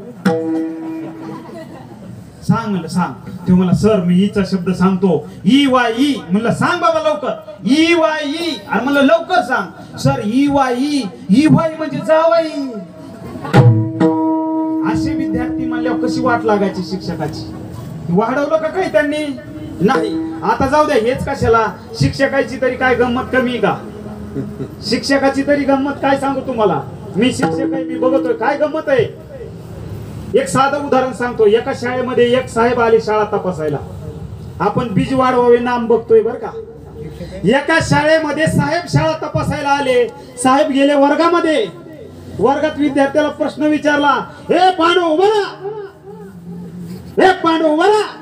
सांग. म्हणलं सांग. ते मला सर मी ईचा शब्द सांगतो, ई वाय ई. म्हणलं सांग बाबा लवकर, ई वाय ई. अरे म्हणलं लवकर सांग. Sir E Y E. E Y म्हणजे जावाई. असे विद्यार्थी म्हणल्यावर कशी वाट लागायची शिक्षकाची? वाढवलं का काही त्यांनी? नाही. आता जाऊ द्या, हेच कशाला, शिक्षकाची तरी काय गंमत कमी का? शिक्षकाची तरी गंमत काय सांगू तुम्हाला. मी शिक्षक आहे, मी बघतोय काय गंमत आहे. एक साधं उदाहरण सांगतो. एका शाळेमध्ये एक साहेब आले शाळा तपासायला. आपण बीज वाढवावे नाम बघतोय बर का. एका शाळेमध्ये साहेब शाळा तपासायला आले. साहेब गेले वर्गामध्ये. वर्गात विद्यार्थ्याला प्रश्न विचारला, हे पांडू उभा राहा, हे पांडू उभा राहा.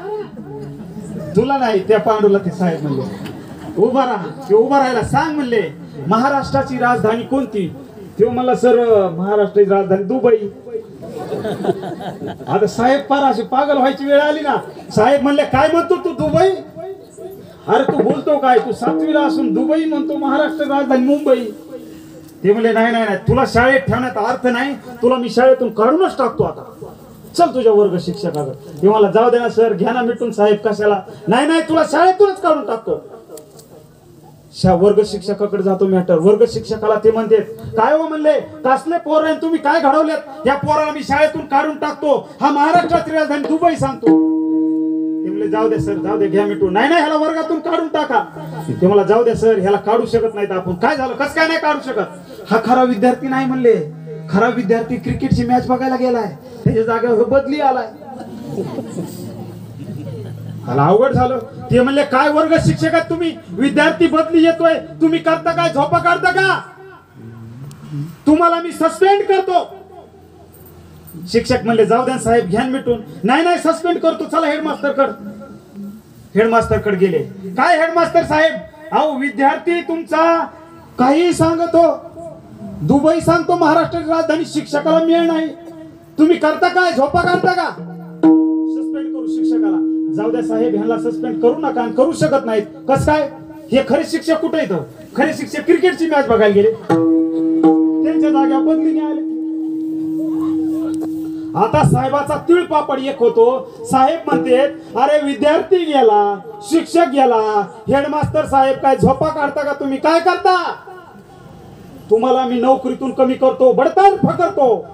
तुला नाही, त्या पांडूला ते साहेब म्हणले उभा राहा. ते उभा राहायला सांग म्हणले, महाराष्ट्राची राजधानी कोणती? ते म्हणला सर महाराष्ट्राची राजधानी दुबई. आता साहेब फार असे पागल व्हायची वेळ आली ना. साहेब म्हणले काय म्हणतो तू दुबई? अरे तू बोलतो काय? तू 7वीला असून दुबई म्हणतो, महाराष्ट्र राजधानी मुंबई. ते म्हणले नाही नाही नाही, तुला शाळेत ठेवण्यात अर्थ नाही, तुला मी शाळेतून काढूनच टाकतो. आता चल तुझ्या वर्ग शिक्षकाकडे. ते मला जाऊ दे ना सर, घ्या ना मिटून. साहेब कशाला? नाही नाही तुला शाळेतूनच काढून टाकतो. वर्ग शिक्षकाकडे जातो मॅटर. वर्ग शिक्षकाला ते म्हणते काय हो म्हणले, कसले पोर आहे तुम्ही, काय घडवलेत? या पोराला मी शाळेतून काढून टाकतो, हा महाराष्ट्राची राजधानी दुबई सांगतो. ते म्हणले जाऊ दे सर, जाऊ दे, घ्या मिटून. नाही नाही ह्याला वर्गातून काढून टाका. ते मला जाऊ दे सर, ह्याला काढू शकत नाहीत आपण. काय झालं, कसं काय नाही काढू शकत? हा खरा विद्यार्थी नाही म्हणले. खरा विद्यार्थी क्रिकेटची मॅच बघायला गेलाय, त्याच्या जागेवर बदली आलाय. मला अवघड झालं. ते म्हणले काय वर्ग शिक्षक आहेत तुम्ही, विद्यार्थी बदली येतोय, तुम्ही करता काय, झोपा काढता का? तुम्हाला मी सस्पेंड करतो. शिक्षक म्हणले जाऊ द्या साहेब, घ्या मिटून. नाही नाही सस्पेंड करतो, चला हेडमास्टर कडे. हेडमास्टर कडे गेले. काय हेडमास्टर साहेब, अहो विद्यार्थी तुमचा काही सांगतो, दुबई सांगतो महाराष्ट्राची राजधानी, शिक्षकाला मिळ नाही. तुम्ही करता काय, झोपा काढता का? सस्पेंड करू शिक्षकाला. जाऊ द्या साहेब, ह्याला सस्पेंड करू नका, करू शकत नाहीत. कस काय? हे खरे शिक्षक कुठे येतं? खरे शिक्षक क्रिकेटची मॅच बघायला गेले, त्यांच्या जाग्या बदलीने आले. आता साहेबाचा तिळपापड एक होतो. साहेब म्हणते अरे विद्यार्थी गेला, शिक्षक गेला, हेडमास्टर साहेब काय झोपा काढता का तुम्ही? काय करता? तुम्हाला मी नोकरीतून कमी करतो, बडतर्फ करतो.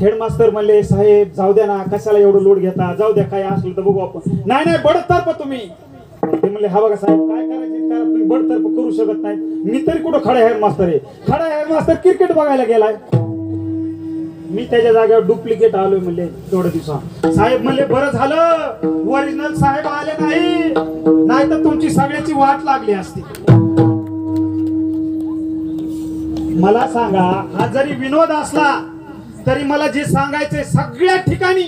हेडमास्टर म्हणले साहेब जाऊ द्या ना, कशाला एवढं लोड घेता, जाऊ द्या, काय असलं तर बघू आपण. नाही नाही बडतर्फ तुम्ही. ते म्हणले हा बघा साहेब, काय करायचे करा, तुम्ही बडतर्फ करू शकत नाही. मी तरी कुठं खडा हेडमास्टर आहे? खडा हेडमास्टर क्रिकेट बघायला गेलाय, मी त्याच्या जागेवर डुप्लिकेट आलोय म्हणले थोड्या दिवसात. साहेब म्हणले बरं झालं ओरिजिनल साहेब आले नाही, नाही तर तुमची सगळ्याची वाट लागली असती. मला सांगा, हा जरी विनोद असला तरी मला जे सांगायचंय, सगळ्या ठिकाणी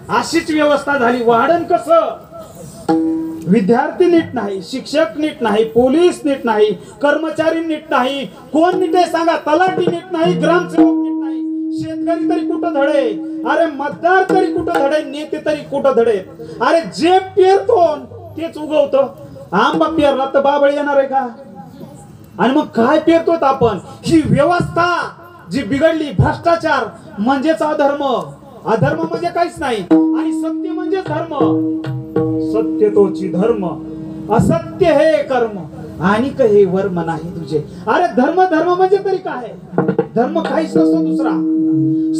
अशीच व्यवस्था झाली. वाढण कसं? विद्यार्थी नीट नाही, शिक्षक नीट नाही, पोलीस नीट नाही, कर्मचारी नीट नाही, कोण नीट आहे सांगा? तलाठी नीट नाही, ग्रामसेवक नीट नाही, शेतकरी तरी कुठं धडे, अरे मतदार तरी कुठं धडे, नेते तरी कुठं धडे. अरे जे पेरतो तेच उगवतं. आंबा पेरला तर बाबळ येणार आहे का? आणि मग काय पेरतोत आपण? ही व्यवस्था जी बिघडली, भ्रष्टाचार म्हणजेच अधर्म, अधर्म म्हणजे काहीच नाही, आणि सत्य म्हणजे धर्म, सत्य तोची धर्म, असत्य हे कर्म, आणि हे वर्म नाही तुझे. अरे धर्म धर्म म्हणजे तरी काय? धर्म काहीच नसतो दुसरा.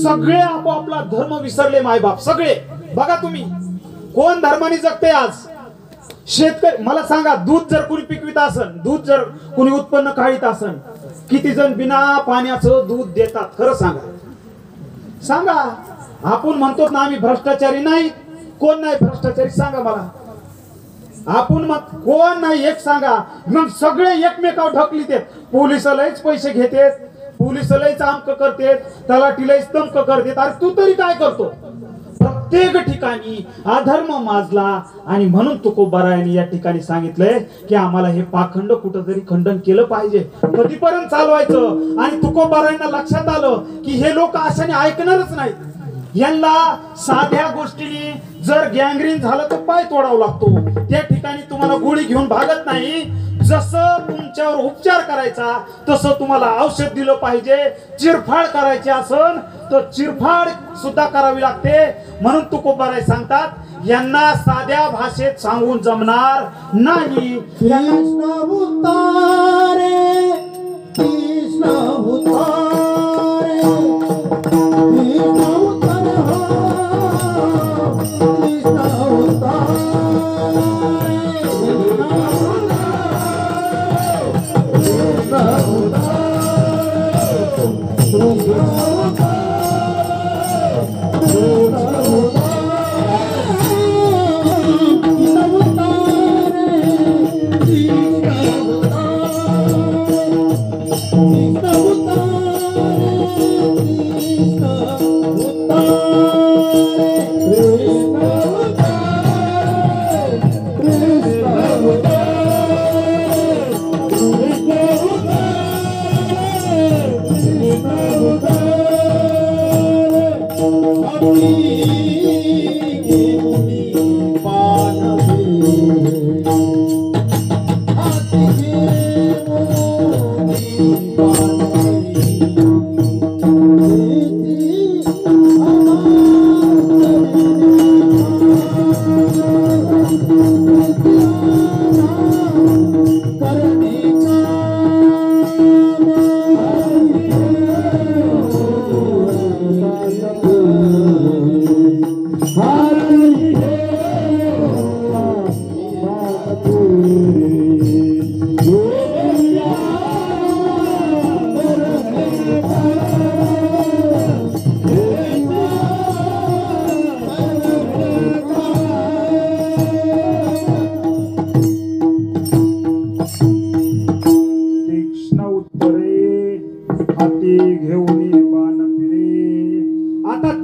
सगळे आपापला धर्म विसरले मायबाप, सगळे. बघा तुम्ही, कोण धर्माने जगते आज? शेतकरी. मला सांगा, दूध जर कोणी पिकवित असन, दूध जर कोणी उत्पन्न काढीत असन, किती जण बिना पाण्याचं दूध देतात? खरं सांगा, सांगा. आपण म्हणतो ना आम्ही भ्रष्टाचारी नाही. कोण नाही भ्रष्टाचारी सांगा मला? आपण मत कोण नाही एक सांगा. मग सगळे एकमेकावर ढकली देत. पोलिस लयच पैसे घेतेत, पोलिस लयच आमक करतेत, तलाठी लयच तमक करतेत. अरे तू तरी काय करतो? प्रत्येक ठिकाणी अधर्म माजला, आणि म्हणून तुकोबारायांनी या ठिकाणी सांगितलंय की आम्हाला हे पाखंड कुठंतरी खंडन केलं पाहिजे. कधीपर्यंत चालवायचं? आणि तुकोबारायांना लक्षात आलं की हे लोक अशाने ऐकणारच नाहीत. यांना साध्या गोष्टीने जर गँग्रीन झालं तर पाय तोडावा लागतो. त्या ठिकाणी तुम्हाला गोळी घेऊन भागत नाही. जसं तुमच्यावर उपचार करायचा तसं तुम्हाला औषध दिलं पाहिजे. चिरफाड करायची असन तर चिरफाड सुद्धा करावी लागते. म्हणून तुकोबाराय सांगतात यांना साध्या भाषेत सांगून जमणार नाही. कृष्ण उतारे, कृष्ण उतारे, कृष्ण उतारे हो, कृष्ण उतारे,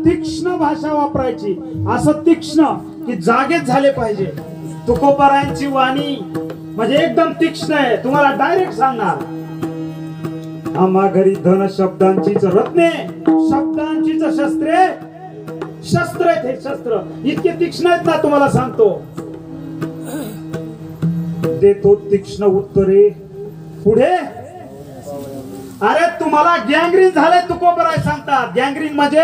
कृष्ण भाषा वापरायची, असं तीक्ष्ण की जागेच झाले पाहिजे. तुकोबारायांची वाणी म्हणजे एकदम तीक्ष्ण आहे. तुम्हाला डायरेक्ट सांगणार, आम्हा घरी धन शब्दांचीच रत्ने, शब्दांचीच शस्त्रे, शस्त्र आहेत हे शस्त्र. इतके तीक्ष्ण आहेत ना, तुम्हाला सांगतो. देतो तीक्ष्ण उत्तरे पुढे. अरे तुम्हाला गँग्रीन झालंय, तुकोबाराय सांगतात. गँग्रीन म्हणजे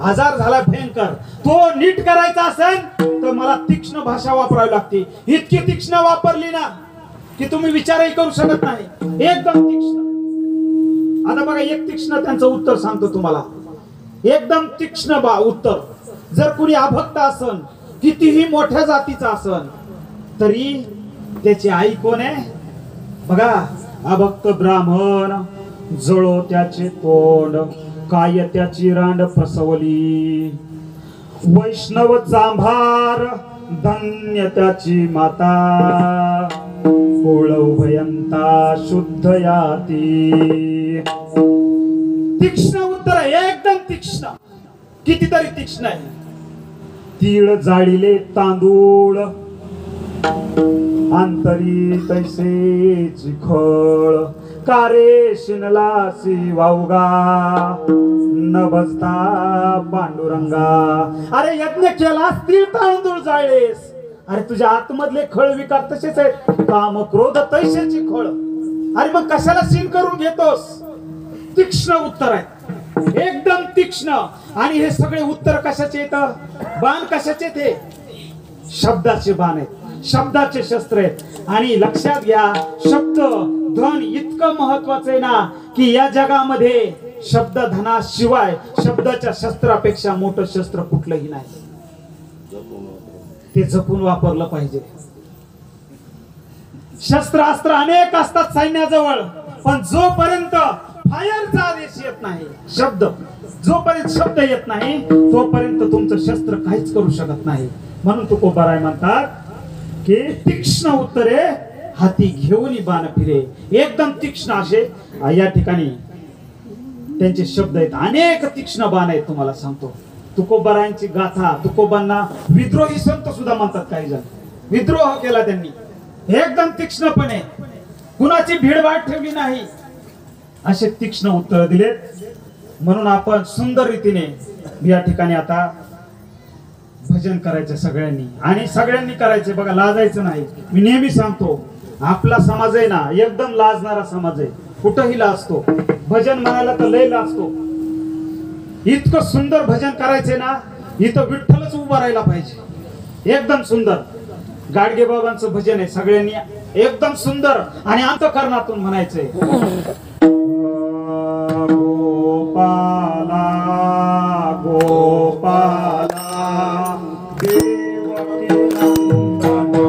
आजार झाला भयंकर. तो नीट करायचा असेल तर मला तीक्ष्ण भाषा वापरावी लागते. इतकी तीक्ष्ण वापरली ना की तुम्ही विचारही करू शकत नाही. एकदम तीक्ष्ण. आता बघा, एक तीक्ष्ण त्यांचं उत्तर सांगतो तुम्हाला. एकदम तीक्ष्ण उत्तर. जर कुणी अभक्त असन, कितीही मोठ्या जातीचा असन, तरी त्याची आई कोण आहे बघा. अभक्त ब्राह्मण जळो त्याचे तोंड, काय त्याची रांड प्रसवली. वैष्णव चांभार धन्य त्याची माता, ओळ उभयंता शुद्ध याती. तीक्ष्ण उत्तर आहे, एकदम तीक्ष्ण. कितीतरी तीक्ष्ण आहे. तीळ जाळीले तांदूळ, अंतरी तैसेची खळ कारे शिनलासी वावगा न बसता पांडुरंगा. अरे यज्ञ केलास तीळ तांदूळ जाळलेस. अरे तुझ्या आतमधले खळ विकार तसेच आहेत. काम क्रोध तैसेची खळ. अरे मग कशाला सीन करून घेतोस? तीक्ष्ण उत्तर आहे, एकदम तीक्ष्ण. आणि हे सगळे उत्तर कशाचे येतं? बाण कशाचे? ते शब्दाचे बाण आहेत, शब्दाचे शस्त्र आहेत. आणि लक्षात घ्या, शब्द धन इतकं महत्वाचं आहे ना की या जगामध्ये शब्द धनाशिवाय शब्दाच्या शस्त्रापेक्षा मोठं शस्त्र कुठलंही नाही. ते जपून वापरलं पाहिजे. शस्त्रास्त्र अनेक असतात सैन्याजवळ, पण जोपर्यंत फायरचा आदेश येत नाही, जोपर्यंत शब्द येत नाही तोपर्यंत तुमचं शस्त्र काहीच करू शकत नाही. म्हणून तुकोबाराय म्हणतात की तीक्ष्ण उत्तरे हाती घेऊन बाण फिरे. एकदम तीक्ष्ण असे या ठिकाणी त्यांचे शब्द आहेत. अनेक तीक्ष्ण बाण आहेत. तुम्हाला सांगतो, तुकोबारायांची गाथा, तुकोबांना विद्रोही संत सुद्धा म्हणतात. काही जण विद्रोह केला त्यांनी, एकदम तीक्ष्णपणे, कुणाची भीडभाड ठेवली नाही, असे तीक्ष्ण उत्तर दिले. म्हणून आपण सुंदर रीतीने या ठिकाणी आता भजन करायचं सगळ्यांनी, आणि सगळ्यांनी करायचे बघा, लाजायचं नाही. मी नेहमी सांगतो, आपला समाज आहे ना एकदम लाजणारा समाज आहे, कुठंही लाजतो. भजन म्हणायला तर लय लाजतो. इतकं सुंदर भजन करायचे ना, इथं विठ्ठलच उभा राहायला पाहिजे. एकदम सुंदर गाडगे बाबांचं भजन आहे, सगळ्यांनी एकदम सुंदर आणि अंतःकरणातून म्हणायचंय. गोपाला गोपाला देवकी नंदन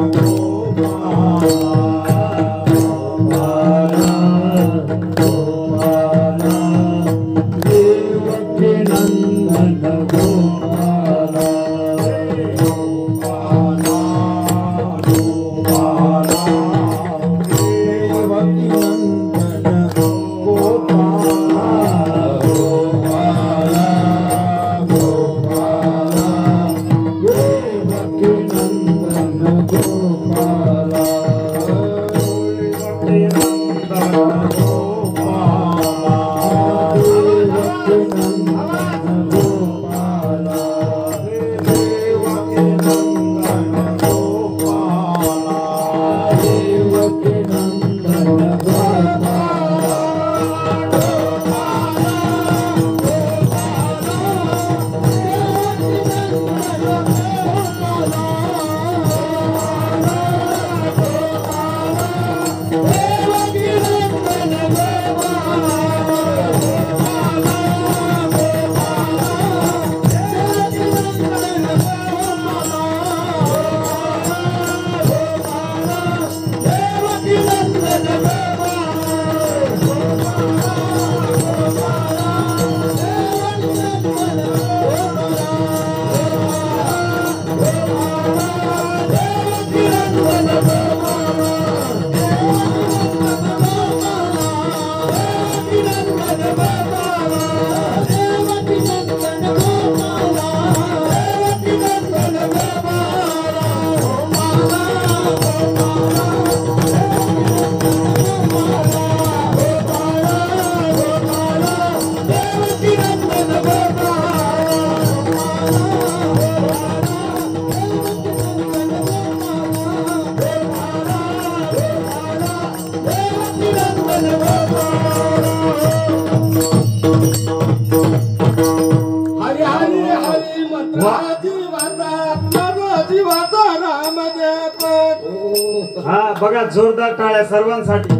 हा बघा, जोरदार टाळ्या सर्वांसाठी.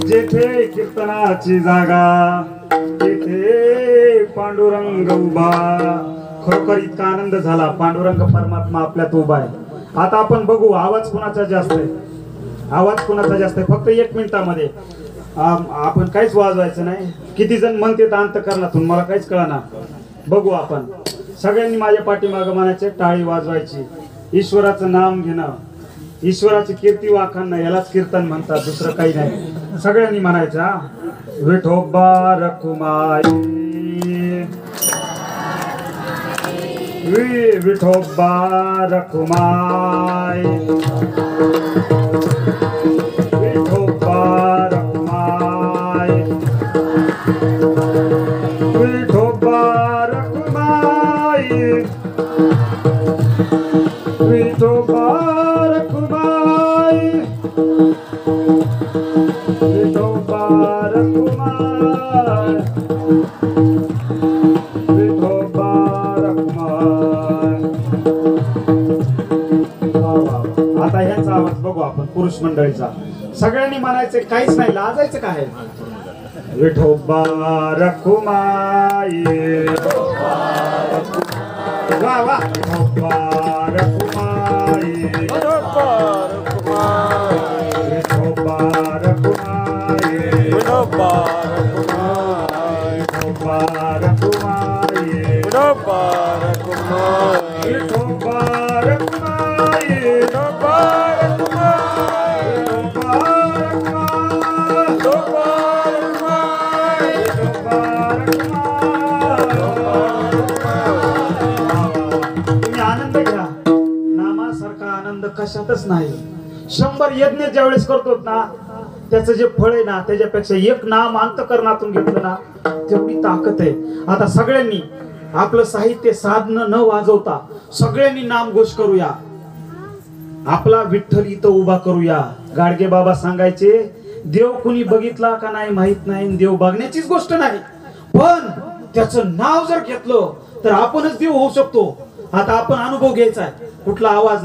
जेथे कीर्तनाची जागा तेथे पांडुरंग उभा. खरोखर इतका आनंद झाला. पांडुरंग परमात्मा आपल्यात उभा आहे. आता आपण बघू आवाज कुणाचा जास्त आहे, आवाज कुणाचा जास्त आहे. फक्त 1 मिनिटामध्ये आपण काहीच वाजवायचं नाही. किती जण म्हणते अंतःकरणातून, मला काहीच कळना. बघू आपण सगळ्यांनी माझ्या पाठीमागं म्हणायचे, टाळी वाजवायची, ईश्वराचं नाम घेणं, ईश्वराची कीर्ती वाखाणणं, यालाच कीर्तन म्हणतात, दुसरं काही नाही. सगळ्यांनी म्हणायचं, विठोबा रखुमाई विठोबा रखुमाई विठोबा रखुमाई विठोबा रखुमाई विठोबा रखुमाई विठोबा रखुमाई विठोबा रखुमाई. आता ह्याचा आवाज बघू आपण पुरुष मंडळीचा. सगळ्यांनी म्हणायचं, काहीच नाही लाजायचं काय. विठोबा रखुमाई वा वा विठोबा रखुमाई विठोबा रखुमाई विठोबा रखुमाई विठोबा रखुमाई विठोबा रखुमाई विठोबा कशातच नाही. 100 यज्ञ ज्यावेळेस करतो ना, त्याचं जे फळ आहे ना, त्याच्यापेक्षा एक नाम अंतकरणातून घेतलं ना, तेवढी ताकद आहे. आता सगळ्यांनी आपलं साहित्य साधनं न वाजवता सगळ्यांनी नामघोष करूया. आपला विठ्ठल इथं उभा करूया. गाडगे बाबा सांगायचे, देव कुणी बघितला का नाही माहित नाही, देव बघण्याचीच गोष्ट नाही, पण त्याचं नाव जर घेतलं तर आपणच देव होऊ शकतो. आता आपण अनुभव घ्यायचा आहे. कुठला आवाज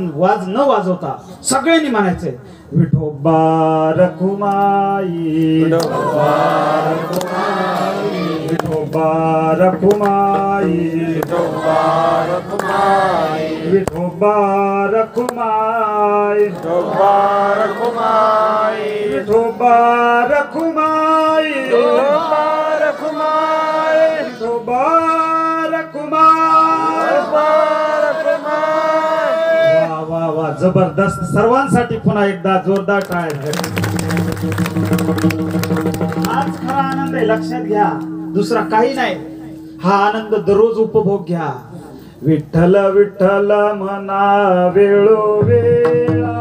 न वाजवता सगळ्यांनी म्हणायचंय, विठोबा रखुमाई विठोबा रखुमाई विठोबा रखुमाई विठोबा रखुमाई विठोबा रखुमाई विठोबा रखुमाई विठोबा रखुमाई विठोबा रखुमाई. वा वा जबरदस्त. सर्वांसाठी पुन्हा एकदा जोरदार टाळ्या. हाच खरा आनंद आहे, लक्षात घ्या. दुसरा काही नाही. हा आनंद दररोज उपभोग घ्या. विठ्ठल विठ्ठल म्हणा वेळोवेळा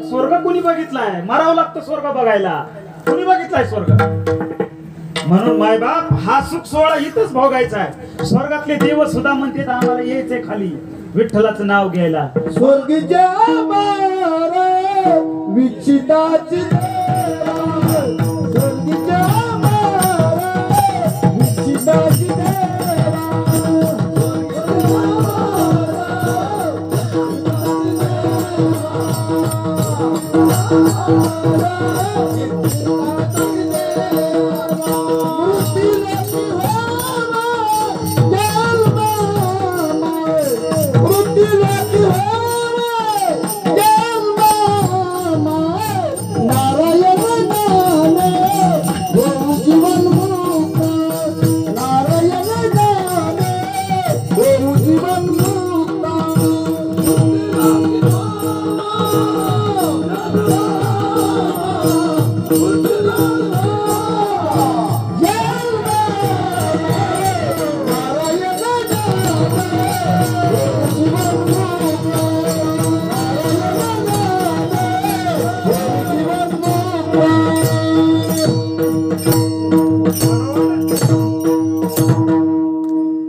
स्वर्ग कोणी बघितलाय? मरावं लागतं स्वर्ग बघायला. कोणी बघितलाय स्वर्ग? म्हणून मायबाप हा सुख सोहळा इथंच भोगायचा आहे. स्वर्गातले देव सुद्धा म्हणतात आम्हाला यायचंय खाली विठ्ठलाचं नाव घ्यायला. स्वर्गीच्या मारे विचिताची स्वर्गीच्या मारे विचिताची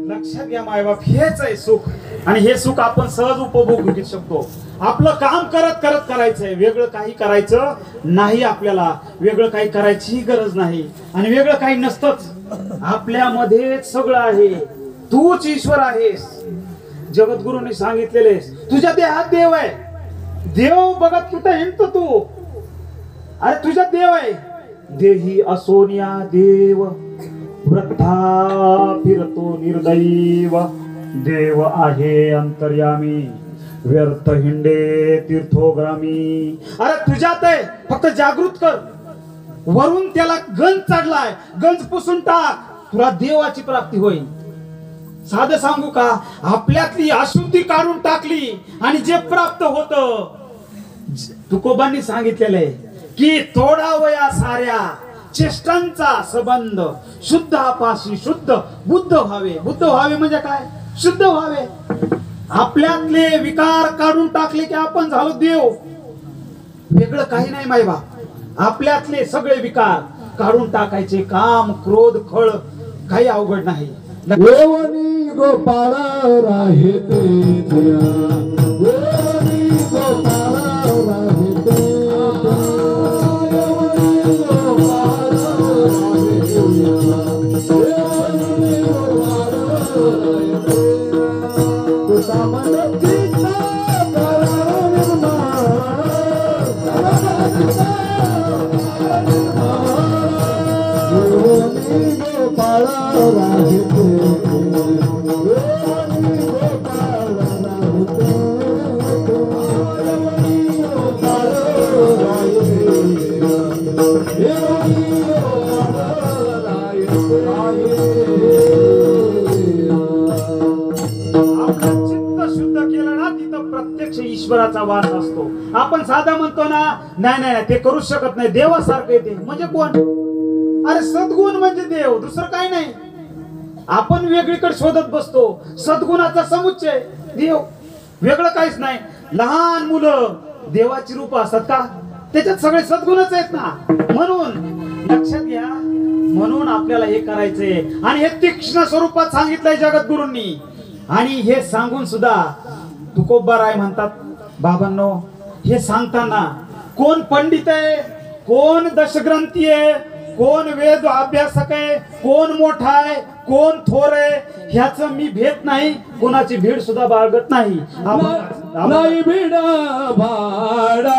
लक्षात घ्या मायबाप, हेच आहे सुख. आणि हे सुख आपण सहज उपभोग घेऊ शकतो. आपलं काम करत करत करायचंय, वेगळं काही करायचं नाही. आपल्याला वेगळं काही करायची गरज नाही आणि वेगळं काही नसतंच. आपल्यामध्ये सगळं आहे. तूच ईश्वर आहेस. जगद्गुरूंनी सांगितलेले, तुझ्या देहात देव आहे. देव बघत कुठे हिंडतो तू? अरे तुझ्या देव आहे. देही असोनिया देव वृद्धा फिरतो निर्दैव. देव आहे अंतर्यामी व्यर्थ हिंडे तीर्थोग्रामी. अरे तुझ्यात आहे, फक्त जागृत कर. वरून त्याला गंज चढलाय, गंज पुसून टाक, तुला देवाची प्राप्ती होईल. साधं सांगू का, आपल्यातली अशुद्धी काढून टाकली आणि जे प्राप्त होत, तुकोबांनी सांगितलेलं आहे की तोडावया साऱ्या चेष्टांचा संबंध, शुद्ध आपाशी शुद्ध बुद्ध व्हावे. बुद्ध व्हावे म्हणजे काय? शुद्ध व्हावे. आपल्यातले विकार काढून टाकले की आपण झालो देव. वेगळं काही नाही माय बाप. आपल्यातले सगळे विकार काढून टाकायचे. काम, क्रोध, खळ काही अवघड नाही. देवनी गोपाळा राहते देया, देवनी गोपाळा राहते देया, देवनी गोपाळा राहते देया, देवनी गोपाळा राहते देया. तुझा मन चित्ता करा निर्माण, देवनी गोपाळा राहते. प्रत्यक्ष ईश्वराचा वास असतो. आपण साधा म्हणतो ना, नाही नाही ते करूच शकत नाही, देवासारखं येते. म्हणजे कोण? अरे सद्गुण म्हणजे देव, दुसरं काय नाही. आपण वेगळीकडे शोधत बसतो. सद्गुणाचा समुच्चय देव, वेगळं काहीच नाही. लहान मुलं देवाची रूप असतात का? त्याच्यात सगळे सद्गुणच आहेत ना. म्हणून लक्षात घ्या, म्हणून आपल्याला हे करायचंय. आणि हे तीक्ष्ण स्वरूपात सांगितलंय जगद्गुरूंनी. आणि हे सांगून सुद्धा तुकोबाराय म्हणतात, बाबांनो हे सांगताना कोण पंडित आहे, कोण दशग्रंथी आहे, कोण वेद अभ्यासक आहे, कोण मोठा आहे, कोण थोर आहे, ह्याचं मी भेद नाही. कोणाची भीड सुद्धा बाळगत नाही. नाही भीड भाडा,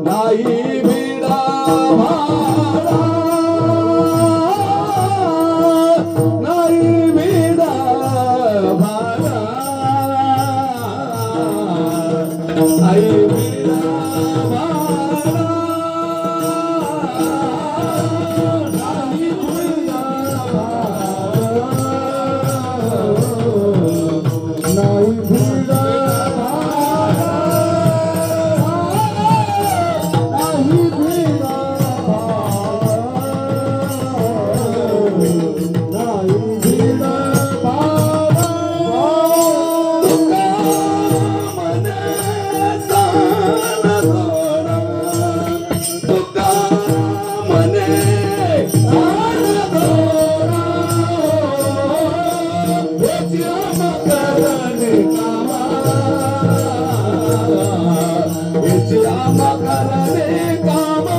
नाही भीड भाडा, नाही भीड भाडा, नाही भीड भाडा, नाही भीड भाडा, नाही भीड भाडा, नाही भीड भाडा, नाही भीड भाडा. तुका मने सान दोरा, तुका मने करने कामा,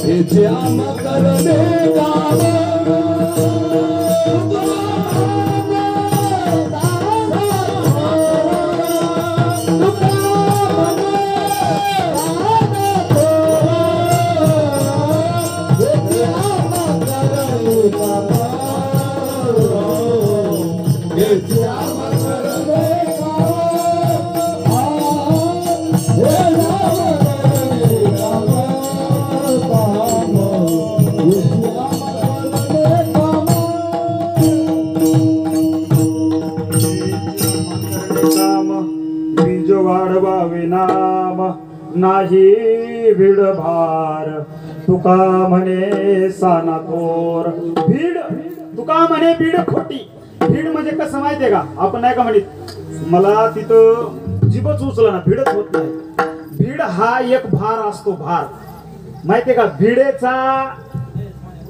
हेचियाम करने कामा, हेचियाम करने कामा. बीज वाढवावे नाम, नाही भीड भार. तुका म्हणे साना थोर. भीड तुका म्हणे भीड खोटी. भीड म्हणजे कसं माहितीये का? आपण नाही का म्हणत, मला तिथं जीभच उचला ना, भीडच होत नाही. भीड हा एक भार असतो. भार माहितीये का?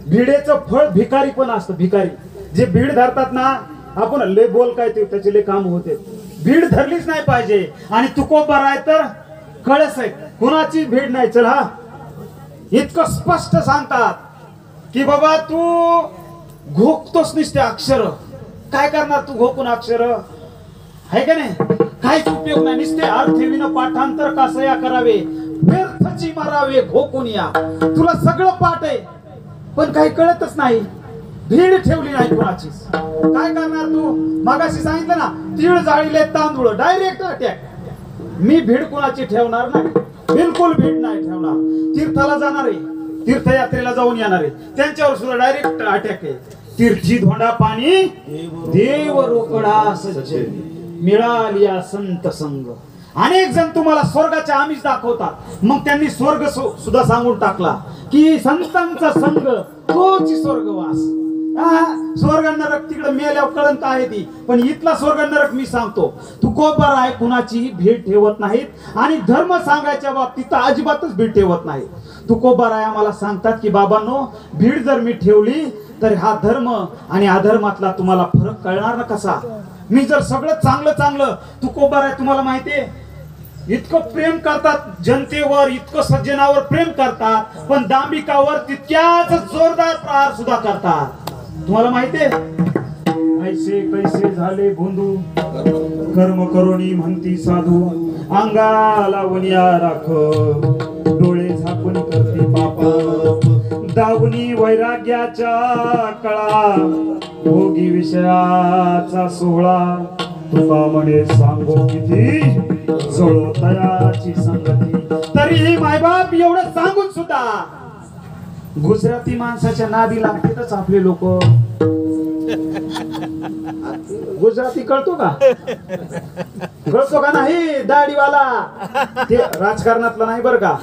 भिडेचं फळ भिकारी पण असतं. भिकारी जे भीड धरतात ना, आपण लय बोल काय ते त्याचे लय काम होते. भीड धरलीच नाही पाहिजे. आणि तुकोबार आहे तर कळस आहे, कुणाची भीड नाही. चल हा, इतकं स्पष्ट सांगतात की बाबा तू घोकतोस नुसते अक्षर. काय करणार तू घोकून अक्षर? आहे का नाही? काहीच उपयोग नाही. नुसते अर्थविन पाठांतर कसया करावे, व्यर्थची मारावे घोकून या. तुला सगळं पाठ आहे पण काही कळतच नाही. भीड ठेवली नाही कोणाचीच. काय करणार तू? मगाशी सांगितलं ना, तीळ जाळीले तांदूळ, डायरेक्ट अटॅक. मी भीड कोणाची ठेवणार नाही, बिलकुल भीड नाही ठेवणार. तीर्थाला जाणार आहे, तीर्थयात्रेला जाऊन येणार आहे, त्यांच्यावर सुद्धा डायरेक्ट अटॅक आहे. तीर्थी धोंडा पाणी देव रोकडा सज्जन, मिळालिया संत संग. अनेक जण तुम्हाला स्वर्गाच्या आमिष दाखवतात, मग त्यांनी स्वर्ग सुद्धा सांगून टाकला की संतांचा संग तोच स्वर्गवास. स्वर्ग नरक तिकडे मेल्यावर कळण काय आहे ती, पण इथला स्वर्ग नरक मी सांगतो. तुकोबार आहे, कुणाचीही भीड ठेवत नाहीत आणि धर्म सांगायच्या बाबतीत अजिबातच भीड ठेवत नाही. तुकोबार आहे आम्हाला सांगतात की बाबांनो, भीड जर मी ठेवली तर हा धर्म आणि अधर्मातला तुम्हाला फरक कळणार ना कसा. मी जर सगळं चांगलं चांगलं, तुकोबार आहे तुम्हाला माहितीये, इतकं प्रेम करतात जनतेवर, इतकं सज्जनावर प्रेम करतात, पण दांभिकावर तितक्याच जोरदार प्रहार सुद्धा करतात. तुम्हाला माहितीये, ऐसे कैसे झाले भोंदू, कर्म करोनी म्हणती साधू, अंगाला वनिया राख, डोळे झाकून करते पापा, दावणी वैराग्याच्या कळा, भोगी विषयाचा सोहळा, तुका म्हणे सांगो किती जळो तयाची संगती. तरीही मायबाप एवढं सांगून सुद्धा गुजराती माणसाच्या नादी लागतातच आपले लोक. गुजराती कळतो का? कळतो का नाही? दाढीवाला, ते राजकारणातला नाही बर का.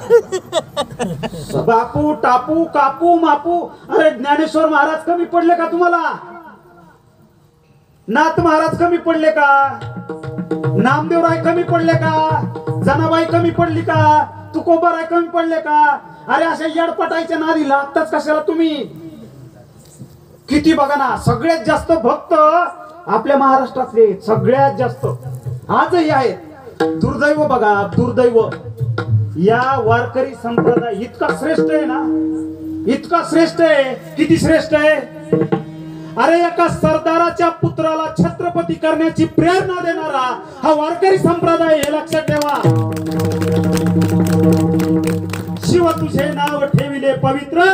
बापू टापू कापू मापू. अरे ज्ञानेश्वर महाराज कमी पडले का तुम्हाला? नाथ महाराज कमी पडले का? नामदेवराय कमी पडले का? जनाबाई कमी पडली का? तुकोबाराय कमी पडले का? अरे अशा येडपटायच्या नादी लागताच कशाला तुम्ही? किती बघा ना, सगळ्यात जास्त भक्त आपल्या महाराष्ट्रातले सगळ्यात जास्त आजही आहेत. दुर्दैव बघा, दुर्दैव. या वारकरी संप्रदाय इतका श्रेष्ठ आहे ना, इतका श्रेष्ठ आहे. किती श्रेष्ठ आहे? अरे एका सरदाराच्या पुत्राला छत्रपती करण्याची प्रेरणा देणारा हा वारकरी संप्रदाय, हे लक्षात ठेवा. शिव तुझे नाव ठेविले पवित्र,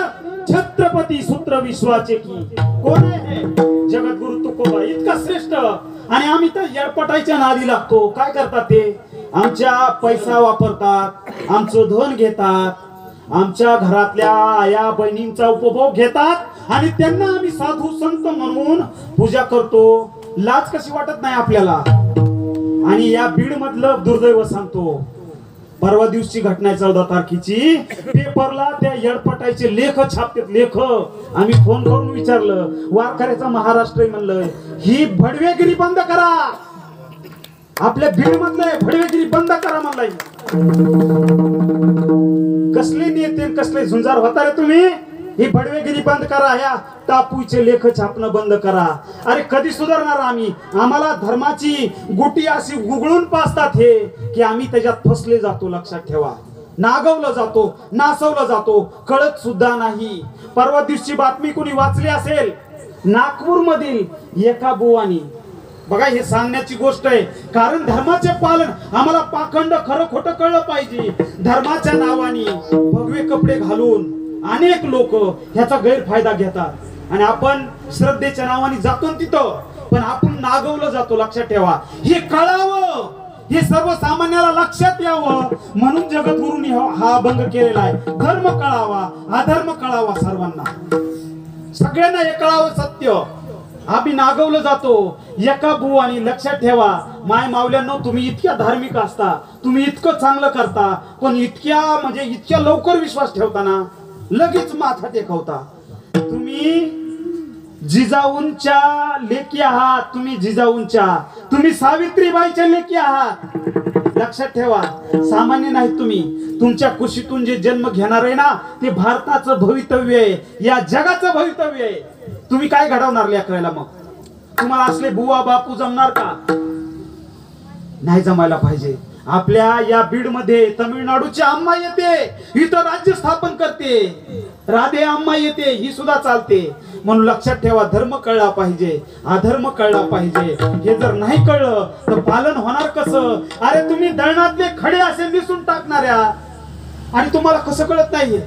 छत्रपती सूत्र विश्वाचे की. कोण आहे? जगद्गुरु तुकोबा. इतका श्रेष्ठ. आणि आम्ही तर येडपटायच्या नादी लागतो. काय करतात ते? आमच्या पैसा वापरतात, आमचं धन घेतात, आमच्या घरातल्या आया बहिणींचा उपभोग घेतात आणि त्यांना आम्ही साधू संत म्हणून पूजा करतो. लाज कशी वाटत नाही आपल्याला? आणि या बीड मधलं दुर्दैव सांगतो. परवा दिवशी घटना 14 तारखेची, पेपरला त्या येडपटायचे लेख छापतात. लेख आम्ही फोन करून विचारलं, वारकऱ्याचा महाराष्ट्र म्हणलं, ही भडवेगिरी बंद करा. आपल्या बीड मधलं भडवेगिरी बंद करा म्हणलाय. कसले नेते कसले झुंजार होता रे तुम्ही? ही भडवेगिरी बंद करा, ह्या टापूचे लेख छापणं बंद करा. अरे कधी सुधारणार आम्ही? आम्हाला धर्माची गुटी अशी गुगळून पासतात हे की आम्ही त्याच्यात फसले जातो. लक्षात ठेवा. नागवलं जातो, नासवलं जातो, कळत सुद्धा नाही. परवा दिवशी बातमी कोणी वाचली असेल, नागपूर मधील एका बुवानी, बघा हे सांगण्याची गोष्ट आहे कारण धर्माचे पालन आम्हाला पाखंड खरं खोटं कळलं पाहिजे. धर्माच्या नावाने भगवे कपडे घालून अनेक लोक ह्याचा गैरफायदा घेतात आणि आपण श्रद्धेच्या नावाने जातो तिथं, पण आपण नागवलं जातो. लक्षात ठेवा. हे कळावं, हे सर्वसामान्याला लक्षात यावं म्हणून जगद्गुरूंनी हा अभंग केलेला आहे. धर्म कळावा, अधर्म कळावा, सर्वांना सगळ्यांना हे कळावं सत्य. आम्ही नागवलं जातो एका बुवानी. लक्षात ठेवा माय मावल्यांनो, तुम्ही इतक्या धार्मिक असता, तुम्ही इतकं चांगलं करता, पण इतक्या लवकर विश्वास ठेवताना लगेच माथा टेकवता. तुम्ही जिजाऊंच्या लेकी आहात. तुम्ही सावित्रीबाईच्या लेकी आहात. लक्षात ठेवा. सामान्य नाही तुम्ही. तुमच्या कुशीतून जे जन्म घेणार आहे ना, ते भारताचं भवितव्य आहे, या जगाचं भवितव्य आहे. तुम्ही काय घडवणार लेकराला? मग तुम्हाला असले बुवा बापू जमणार का? नाही जमायला पाहिजे. आपल्या या बीड मध्ये तमिळनाडूची अम्मा येते, इथं राज्य स्थापन करते. राधे अम्मा येते, ही सुद्धा चालते. म्हणून लक्षात ठेवा, धर्म कळला पाहिजे, अधर्म कळला पाहिजे. हे जर नाही कळलं तर पालन होणार कसं? अरे तुम्ही दळणातले खडे असे दिसून टाकणाऱ्या आणि तुम्हाला कसं कळत नाहीये?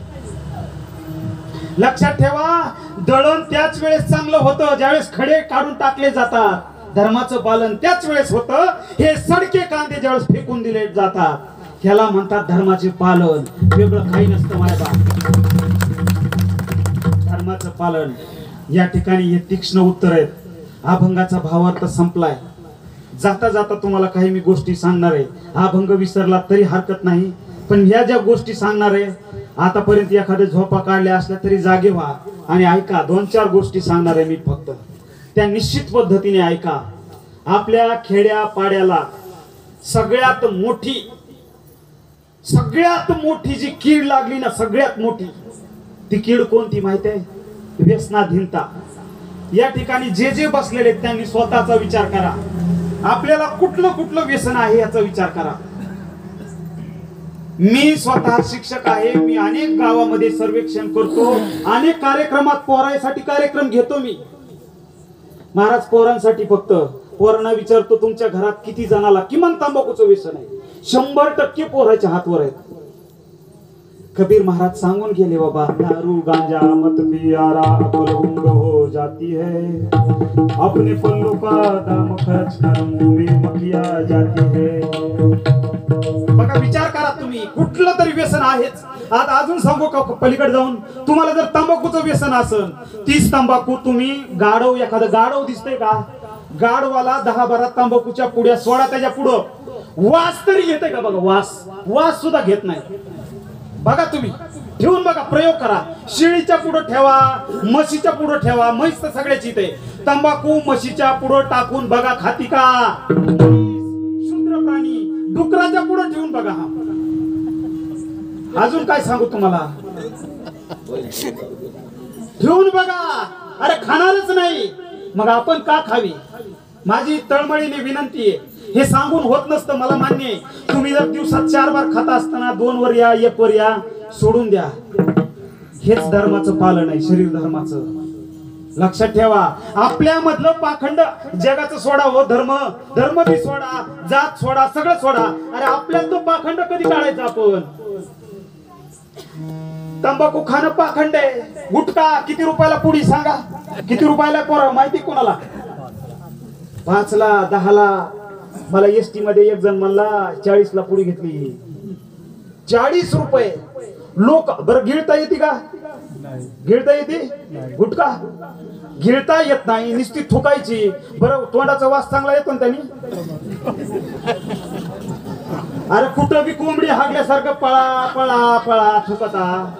लक्षात ठेवा, दळण त्याच वेळेस चांगलं होतं ज्यावेळेस खडे काढून टाकले जातात. धर्माचं पालन त्याच वेळेस होतं, हे सडके कांदे ज्यावेळेस फेकून दिले जातात. ह्याला म्हणतात धर्माचे पालन. वेगळं काही नसतं माझ्या. धर्माचं पालन. या ठिकाणी हे तीक्ष्ण उत्तर आहेत. अभंगाचा भावार्थ संपलाय. जाता जाता तुम्हाला काही मी गोष्टी सांगणार आहे. अभंग विसरला तरी हरकत नाही, पण ह्या ज्या गोष्टी सांगणार आहे, आतापर्यंत एखाद्या झोपा काढल्या असल्या तरी जागे व्हा आणि ऐका. 2-4 गोष्टी सांगणार आहे मी, फक्त त्या निश्चित पद्धतीने ऐका. आपल्या खेड्या पाड्याला सगळ्यात मोठी जी कीड लागली ना, सगळ्यात मोठी ती कीड कोणती माहिती आहे? व्यसनाधीनता. या ठिकाणी जे जे बसलेले त्यांनी स्वतःचा विचार करा. आपल्याला कुठलं व्यसन आहे याचा विचार करा. मी स्वतः शिक्षक आहे. मी अनेक गावामध्ये सर्वेक्षण करतो, अनेक कार्यक्रमात पोरांसाठी कार्यक्रम घेतो मी. महाराज पोरांसाठी फक्त पोरांना विचारतो, तुमच्या घरात किती जणाला किमान तंबाखूचं व्यसन आहे? 100% पोराच्या हातवर आहेत. कबीर महाराज सांगून गेले, बाबा दारू गांजा मत पियारा अकल गुंग हो जाती है, अपने पल्लों का दाम खर्च कर मुंह में मक्खिया जाती है. बघा, विचार करा तुम्ही, कुठलं तरी व्यसन आहेच. आता अजून सांगू का पलीकडे जाऊन, तुम्हाला जर तंबाखूचं व्यसन असेल, 30 तंबाखू तुम्ही गाढव, एखादं गाढव दिसतंय का, गाढवाला 10-12 तंबाखूच्या पुड्या सोडा, त्याच्या पुढं वास तरी घेते का? बघा, वास सुद्धा घेत नाही. बघा तुम्ही ठेवून बघा, प्रयोग करा. शेळीच्या पुढं ठेवा, म्हशीच्या पुढं ठेवा, म्हैस तर सगळ्याची इथे. तंबाखू म्हशीच्या पुढं टाकून बघा, खाती का? शूद्र प्राणी. डुकराच्या पुढं ठेवून बघा. अजून काय सांगू तुम्हाला? ठेवून बघा. अरे खाणारच नाही, मग आपण का खावी? माझी तळमळीने विनंती आहे. हे सांगून होत नसतं, मला मान्य आहे. तुम्ही जर दिवसात 4 बार खाता असताना 2 वर या, 1 वर या, सोडून द्या. हेच धर्माचं पालन आहे, शरीर धर्माचं. लक्षात ठेवा. आपल्यामधलं पाखंड जगाचं सोडा हो, धर्म बी सोडा, जात सोडा, सगळं सोडा. अरे आपल्यात तो पाखंड कधी काढायचा आपण? तंबाखू खाणं पाखंड आहे. गुटखा किती रुपयाला पुडी सांगा? किती रुपयाला पोरा माहिती कोणाला? 5 ला 10 ला. मला एसटी मध्ये एक जण म्हणला 40 ला पुडी घेतली. 40 रुपये. लोक बरं गिळता येते का? गिळता येते? गुटखा गिळता येत नाही, नुसती थुकायची. बरं तोंडाचा वास चांगला येतो ना त्यांनी? अरे कुठं बी कोंबडी हागल्यासारखं पळा पळा पळा थुकता.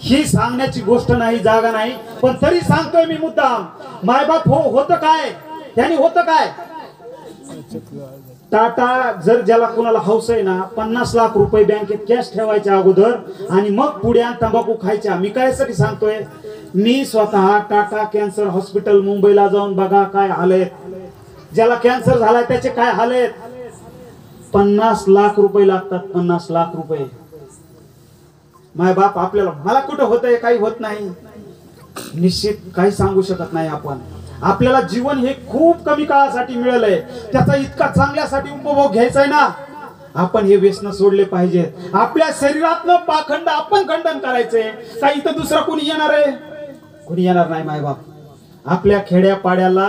ही सांगण्याची गोष्ट नाही, जागा नाही, पण तरी सांगतोय मी मुद्दाम. मायबाप होतं काय? त्याने होतं काय? टाटा जर ज्याला कोणाला हौस आहे ना, 50 लाख रुपये बँकेत कॅश ठेवायच्या अगोदर आणि मग पुड्या तंबाखू खायच्या. मी कायसाठी सांगतोय? मी स्वतः टाटा कॅन्सर हॉस्पिटल मुंबईला जाऊन बघा काय हाल आहेत. ज्याला कॅन्सर झालाय त्याचे काय हाल आहेत. 50 लाख रुपये लागतात. 50 लाख रुपये. माय बाप आपल्याला, मला कुठं होतंय? काही होत नाही. निश्चित काही सांगू शकत नाही आपण. आपल्याला जीवन हे खूप कमी काळासाठी मिळालंय, त्याचा इतका चांगल्यासाठी उपभोग घ्यायचा आहे ना. आपण हे व्यसन सोडले पाहिजेत. आपल्या शरीरातलं पाखंड आपण खंडन करायचंय. काही इथं दुसरा कोणी येणार आहे? कोणी येणार नाही माय बाप. आपल्या खेड्या पाड्याला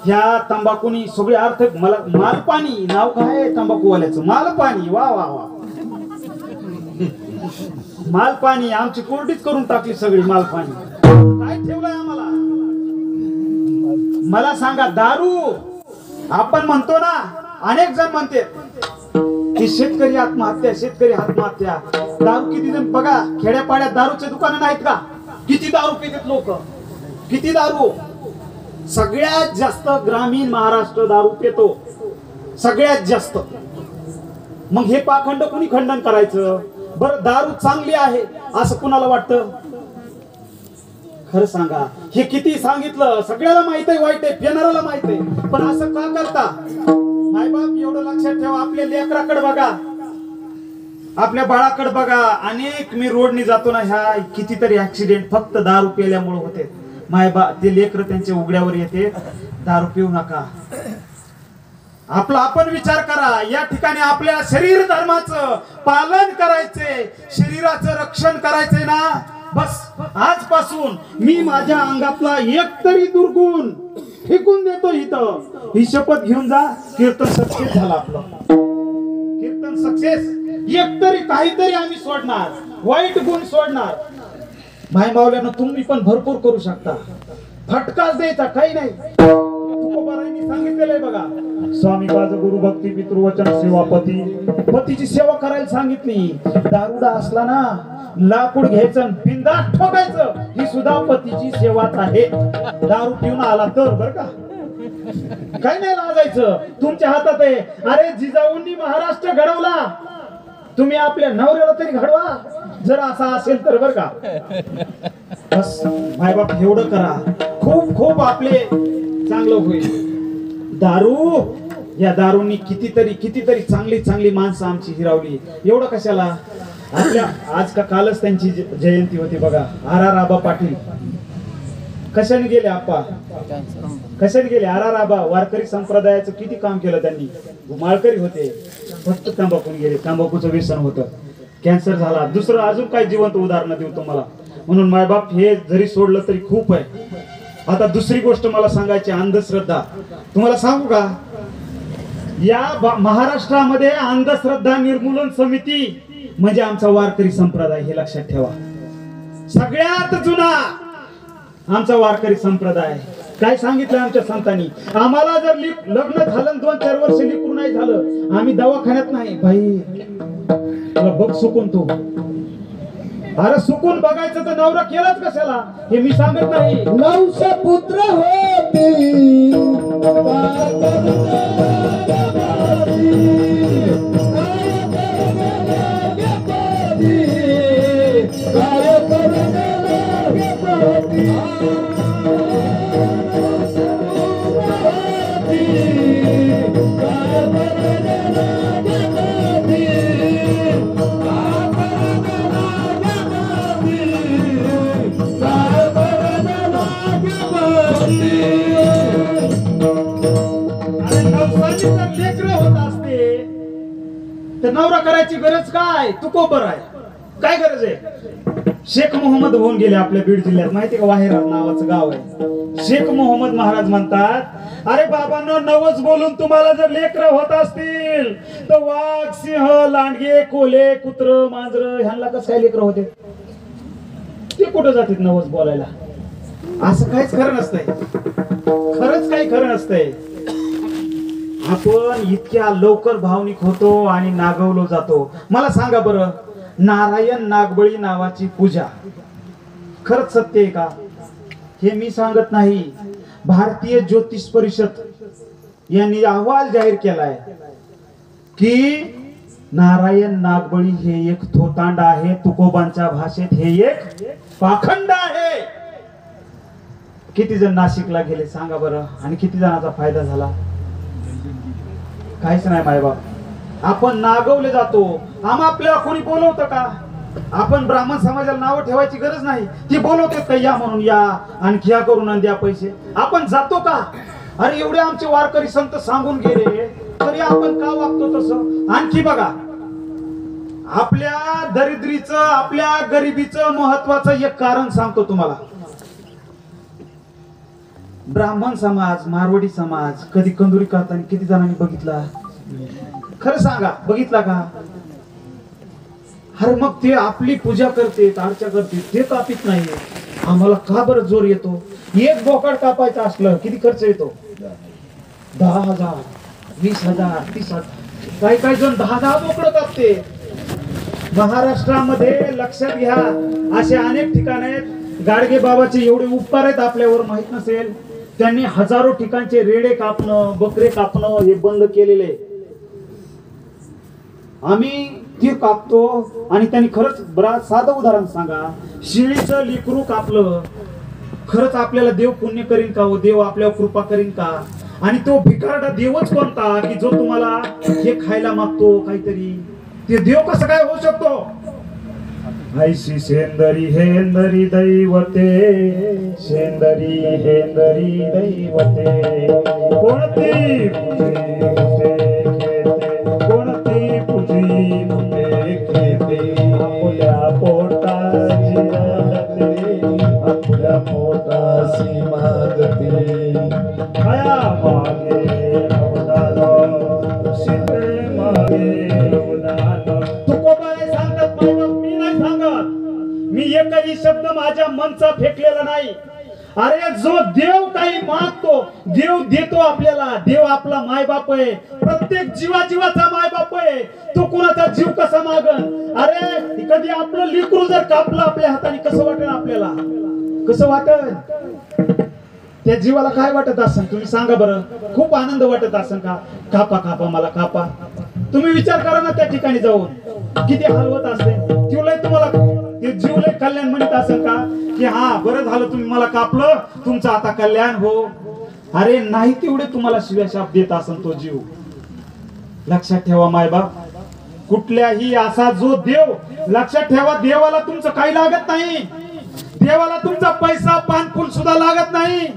ह्या तंबाखूनी सगळे अर्थ. मला मालपाणी नाव काय तंबाखूवाल्याचं? मालपाणी. वा वा वा. मालपाणी आमची कोरडीच करून टाकली सगळी. मालपाणी काय ठेवलंय आम्हाला? मला सांगा. दारू आपण म्हणतो ना, अनेक जण म्हणते की शेतकरी आत्महत्या, शेतकरी आत्महत्या. दारू किती जण बघा, खेड्यापाड्यात दारूचे दुकानं नाहीत का? किती दारू पितात लोक, किती दारू. सगळ्यात जास्त ग्रामीण महाराष्ट्र दारू पितो, सगळ्यात जास्त. मग हे पाखंड कोणी खंडन करायचं? बरं दारू चांगली आहे असं कुणाला वाटतं? खरं सांगा. हे किती सांगितलं, सगळ्याला माहित आहे वाईट आहे, पिणाऱ्याला माहित आहे, पण असं का करता? मायबाप एवढं लक्षात ठेवा. आपल्या लेकराकडे बघा, आपल्या बाळाकडे बघा. अनेक मी रोडनी जातो ना, ह्या कितीतरी ऍक्सिडेंट फक्त दारू पिल्यामुळे होते. मायबाप ते लेकर त्यांच्या उघड्यावर येते, दारू पिऊ नका. आपला आपण विचार करा. या ठिकाणी आपल्या शरीर धर्माचं पालन करायचंय, शरीराचं रक्षण करायचंय ना. बस आजपासून मी माझ्या अंगातला एक तरी दुर्गुण फेकून देतो इथं. ही शपथ घेऊन जा. कीर्तन सक्सेस झालं आपलं. कीर्तन सक्सेस. एक तरी काहीतरी आम्ही सोडणार, वाईट गुण सोडणार. भाई मावल्यानं तुम्ही पण भरपूर करू शकता. फटकाच द्यायचा काही नाही. तुकोबारायांनी सांगितलेलं आहे बघा, स्वामी काज गुरु भक्ती पितृवचन सेवा पती. पतीची सेवा करायला सांगितली. दारुडा असला ना, लाकूड घ्यायचं बिंदास ठोकायचं. ही सुद्धा पतीची सेवाच आहे. दारू पिऊन आला तर बर का, काही नाही लाजायचं. तुमच्या हातात आहे. अरे जिजाऊंनी महाराष्ट्र घडवला, तुम्ही आपल्या नवऱ्याला तरी घडवा जर असा असेल तर बर का. बस मायबाप एवढं करा, खूप खूप आपले चांगलं होईल. दारू, या दारूनी कितीतरी चांगली माणसं आमची हिरावली. एवढं कशाला. आपल्या आज का कालच त्यांची जयंती होती बघा. आर आबा पाटील कशाने गेले आप्पा, कशाने गेले. आर आबा वारकरी संप्रदायाचं किती काम केलं त्यांनी. माळकरी होते, फक्त तंबाखून गेले. तंबाखूचं व्यसन होतं, कॅन्सर झाला. दुसरं अजून काय जिवंत उदाहरण देऊ तुम्हाला. म्हणून मायबाप हे जरी सोडलं तरी खूप आहे. आता दुसरी गोष्ट मला सांगायची, अंधश्रद्धा. तुम्हाला सांगू का, या महाराष्ट्रामध्ये अंधश्रद्धा निर्मूलन समिती म्हणजे आमचा वारकरी संप्रदाय. हे लक्षात ठेवा. सगळ्यात जुना आमचा वारकरी संप्रदाय. काय सांगितलं आमच्या संतांनी, आम्हाला जर लग्न झालं 2-4 वर्ष लिकून नाही झालं, आम्ही दवाखान्यात नाही. भाई तुला बघ सुकून तू. अरे सुकून बघायचं तर नवरा केलाच कशाला, हे मी सांगत नाही. 900 पुत्र होती. तर नवरा करायची गरज काय. तू कोबर आहे, काय गरज आहे. शेख मोहम्मद होऊन गेले आपल्या बीड जिल्ह्यात. माहिती का, वाहेरात नावाचं गाव आहे. शेख मोहम्मद महाराज म्हणतात, अरे बाबांनो, नवस बोलून तुम्हाला जर लेकर होत असतील तर वाघ, सिंह, लांडगे, कोल्हे, कुत्र, मांजर ह्यांना कसं काय लेकर होते. ते कुठं जातात नवस बोलायला. असं काहीच खरं नसतंय. खरंच काही खरं नसतंय. आपण इतक्या लवकर भावनिक होतो आणि नागवलो जातो. मला सांगा बरं, नारायण नागबळी नावाची पूजा खरंच सत्य आहे का. हे मी सांगत नाही, भारतीय ज्योतिष परिषद यांनी अहवाल जाहीर केलाय की नारायण नागबळी हे एक थोतांड आहे. तुकोबांच्या भाषेत हे एक पाखंड आहे. किती जण नाशिकला गेले सांगा बरं, आणि किती जणांचा फायदा झाला. काहीच नाही मायबाप. आपण नागवले जातो. आपल्याला कोणी बोलवतं का. आपण ब्राह्मण समाजाला नाव ठेवायची गरज नाही. ती बोलवतात का, या म्हणून या, आणखी या करून द्या पैसे. आपण जातो का. अरे एवढे आमचे वारकरी संत सांगून गेले तरी आपण का वागतो तसं. आणखी बघा, आपल्या दरिद्रीचं, आपल्या गरिबीचं महत्वाचं एक कारण सांगतो तुम्हाला. ब्राह्मण समाज, मारवाडी समाज कधी कंदुरी करताना किती जणांनी बघितला. खरं सांगा, बघितला का. अरे मग ते आपली पूजा करते, अर्चा करते, ते कापीत नाही. आम्हाला का बरं जोर येतो. एक बोकड कापायचं असलं किती खर्च येतो. 10,000, 20,000, 30,000. काही जण 10,000 बोकड कापते. महाराष्ट्रामध्ये लक्षात घ्या, असे अनेक ठिकाण आहेत. गाडगे बाबाचे एवढे उपकार आहेत आपल्यावर, माहित नसेल. त्यांनी हजारो ठिकाणचे रेडे कापणं, बकरे कापणं हे बंद केलेले. आम्ही ते कापतो. आणि त्यांनी खरंच बरं साधं उदाहरण सांगा, शिळीचं लेकरू कापलं, खरंच आपल्याला देव पुण्य करीन का हो. देव आपल्यावर कृपा करीन का. आणि तो भिकारडा देवच कोणता की जो तुम्हाला हे खायला मागतो काहीतरी. ते देव कसं काय होऊ शकतो. ऐशी सेंदरी हेंदरी दैवते, सेंदरी हेंदरी दैवते. कोणती कोणती पुजी मुते खेते. आपल्या पोटाची कधी शब्द माझ्या मनचा फेकलेला नाही. अरे जो देव काही मागतो देव देतो आपल्याला. देव आपला मायबाप आहे. प्रत्येक जीवाचा मायबाप आहे. तो कोणाचा जीव कसा मागन. अरे कधी आपलं लेकरू जर कापलं आपल्या हाताने कसं वाटेल आपल्याला. कसं वाटत त्या जीवाला काय वाटत असेल तुम्ही सांगा बरं. खूप आनंद वाटत असेल का. कापा कापा मला कापा. तुम्ही विचार करा ना त्या ठिकाणी जाऊन किती हलवत असते. तुम्हाला ते जीवलय कल्याण म्हणत असेल का की हा बरं झालं तुम्ही मला कापलं तुमचं आता कल्याण हो. अरे नाही तेवढे तुम्हाला शिव्याशाप देत असेल तो जीव. लक्षात ठेवा मायबाप कुठल्याही असा जो देव. लक्षात ठेवा देवाला तुमचं काही लागत नाही. देवाला तुमचा पैसा पान फुल सुद्धा लागत नाही.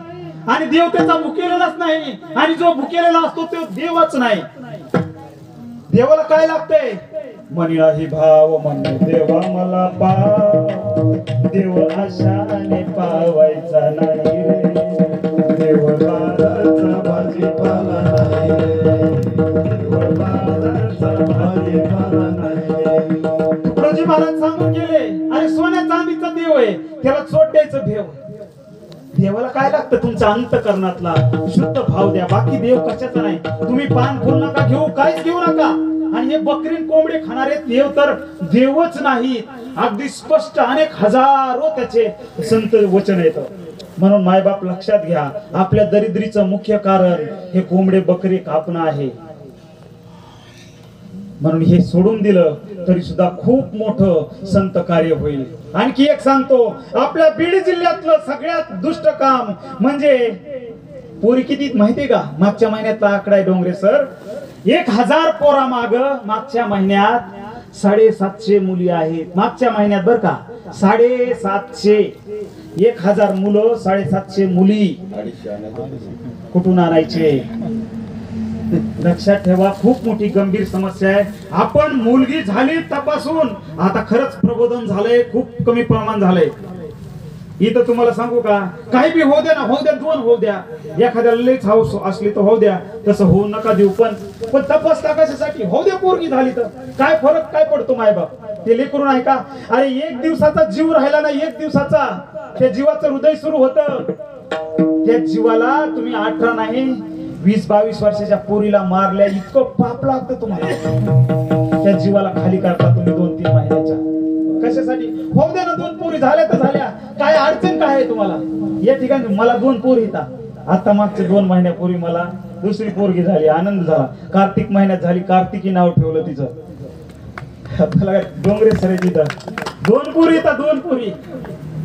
आणि देव त्याचा भुकेलेलाच नाही. आणि जो भुकेलेला असतो तो देवच नाही. देवाला काय लागतंय. म्हणला ही भाव म्हणणे देवा मला पाव. देव आशाने पावायचा नाही रे. देव बाजारचा भाजीपाला नाही रे. देव बाजारचा भाजीपाला नाही. तुकडोजी महाराज सांगून गेले अरे सोन्या चांदीचा देव आहे त्याला चोट द्यायचं भेव. देवाला काय लागतं तुमचा अंतकरणातला शुद्ध भाव द्या. बाकी देव कशाचा नाही. तुम्ही पान फुल नका घेऊ काहीच घेऊ नका. आणि हे बकरीन कोंबडे खाणारे देव तर देवच नाही. अगदी स्पष्ट अनेक हजारो त्याचे संत वचन येतं. म्हणून मायबाप लक्षात घ्या आपल्या दरिद्रीचं मुख्य कारण हे कोंबडे बकरी कापणं आहे. म्हणून हे सोडून दिलं तरी सुद्धा खूप मोठं संत कार्य होईल. आणखी एक सांगतो आपल्या बीड जिल्ह्यातलं सगळ्यात दुष्ट काम म्हणजे पोरी किती माहितीये का. मागच्या महिन्यातला आकडा आहे डोंगरे सर. 1000 पोरा माग मागच्या महिन्यात 750 मुली आहेत. मागच्या महिन्यात बर का 750. 1000 मुलं 750 मुली कुठून आणायचे. लक्षात ठेवा खूप मोठी गंभीर समस्या आहे. आपण मुलगी झाली तपासून आता खरंच प्रबोधन झालंय. खूप कमी प्रमाण झालंय. इथं तुम्हाला सांगू का काही बी होऊ द्या ना. होऊ द्या 2 होऊ द्या. एखाद्याला लईच हाऊस असली तर होऊ द्या. तसं होऊ नका देऊ. पण तपासता कशासाठी. होऊ द्या पोरगी झाली तर काय फरक काय पडतो मायबाप. ते लेकरून आहे का. अरे 1 दिवसाचा जीव राहिला ना 1 दिवसाचा त्या जीवाचं हृदय सुरू होतं. त्या जीवाला तुम्ही 18 नाही 20-22 वर्षाच्या पोरीला मारल्या इतकं पाप लागतं तुम्हाला. त्या जीवाला खाली करता तुम्ही 2-3 महिन्याच्या. कशासाठी. होऊ द्या ना 2 पोरी झाल्या तर झाल्या. काय अडचण काय आहे तुम्हाला. या ठिकाणी मला 2 पोरी येतात. आता मागच्या 2 महिन्यापूर्वी मला दुसरी पोरगी झाली. आनंद झाला. कार्तिक महिन्यात झाली. कार्तिकी नाव ठेवलं तिचं. आपल्याला डोंगरे सर तिथं 2 पोरी येतात.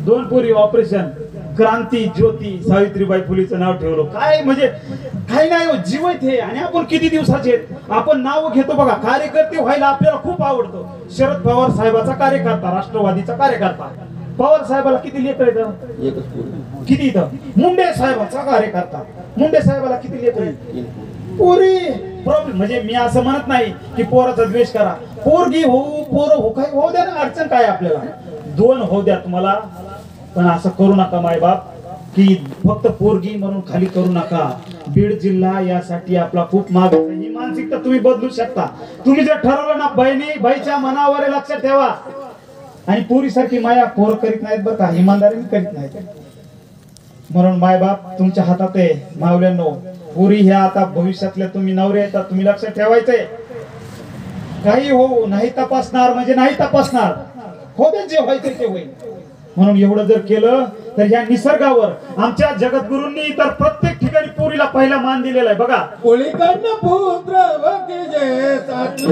2 पोरी ऑपरेशन. क्रांती ज्योती सावित्रीबाई फुलेचं नाव ठेवलं. काय म्हणजे काही नाही जीव आहे. आणि आपण किती दिवसाचे आपण नाव घेतो बघा. कार्यकर्ते व्हायला आपल्याला खूप आवडतं. शरद पवार साहेबाचा कार्यकर्ता राष्ट्रवादीचा कार्यकर्ता. पवार साहेबाला किती लेकर येतं. किती इथं. मुंडे साहेबाचा कार्यकर्ता. मुंडे साहेबाला किती लेकर पोरी. प्रॉब्लेम म्हणजे मी असं म्हणत नाही की पोराचा द्वेष करा. पोरगी होऊ पोरं हो काही होऊ द्या ना. अडचण काय आपल्याला. 2 होऊ द्या तुम्हाला. पण असं करू नका मायबाप की फक्त पोरगी म्हणून खाली करू नका. बीड जिल्हा यासाठी आपला खूप माग. ही मानसिकता तुम्ही बदलू शकता. तुम्ही जर ठरवलं ना बहिणी बाईच्या मनावर लक्षात ठेवा. आणि पोरीसारखी माया पोर करीत नाहीत बरं का. इमानदारीने करीत नाहीत. म्हणून मायबाप तुमच्या हातात आहे. मावल्यांनो पोरी ह्या आता भविष्यातल्या तुम्ही नवरे येतात. तुम्ही लक्षात ठेवायचंय. काही हो नाही तपासणार म्हणजे नाही तपासणार. हो दे जे व्हायचं ते होईल. म्हणून एवढं जर केलं तर या निसर्गावर आमच्या जगद्गुरूंनी तर प्रत्येक ठिकाणी पोरीला पहिला मान दिलेला आहे बघा. कोळीकडनं पुत्र वकी जय साथी.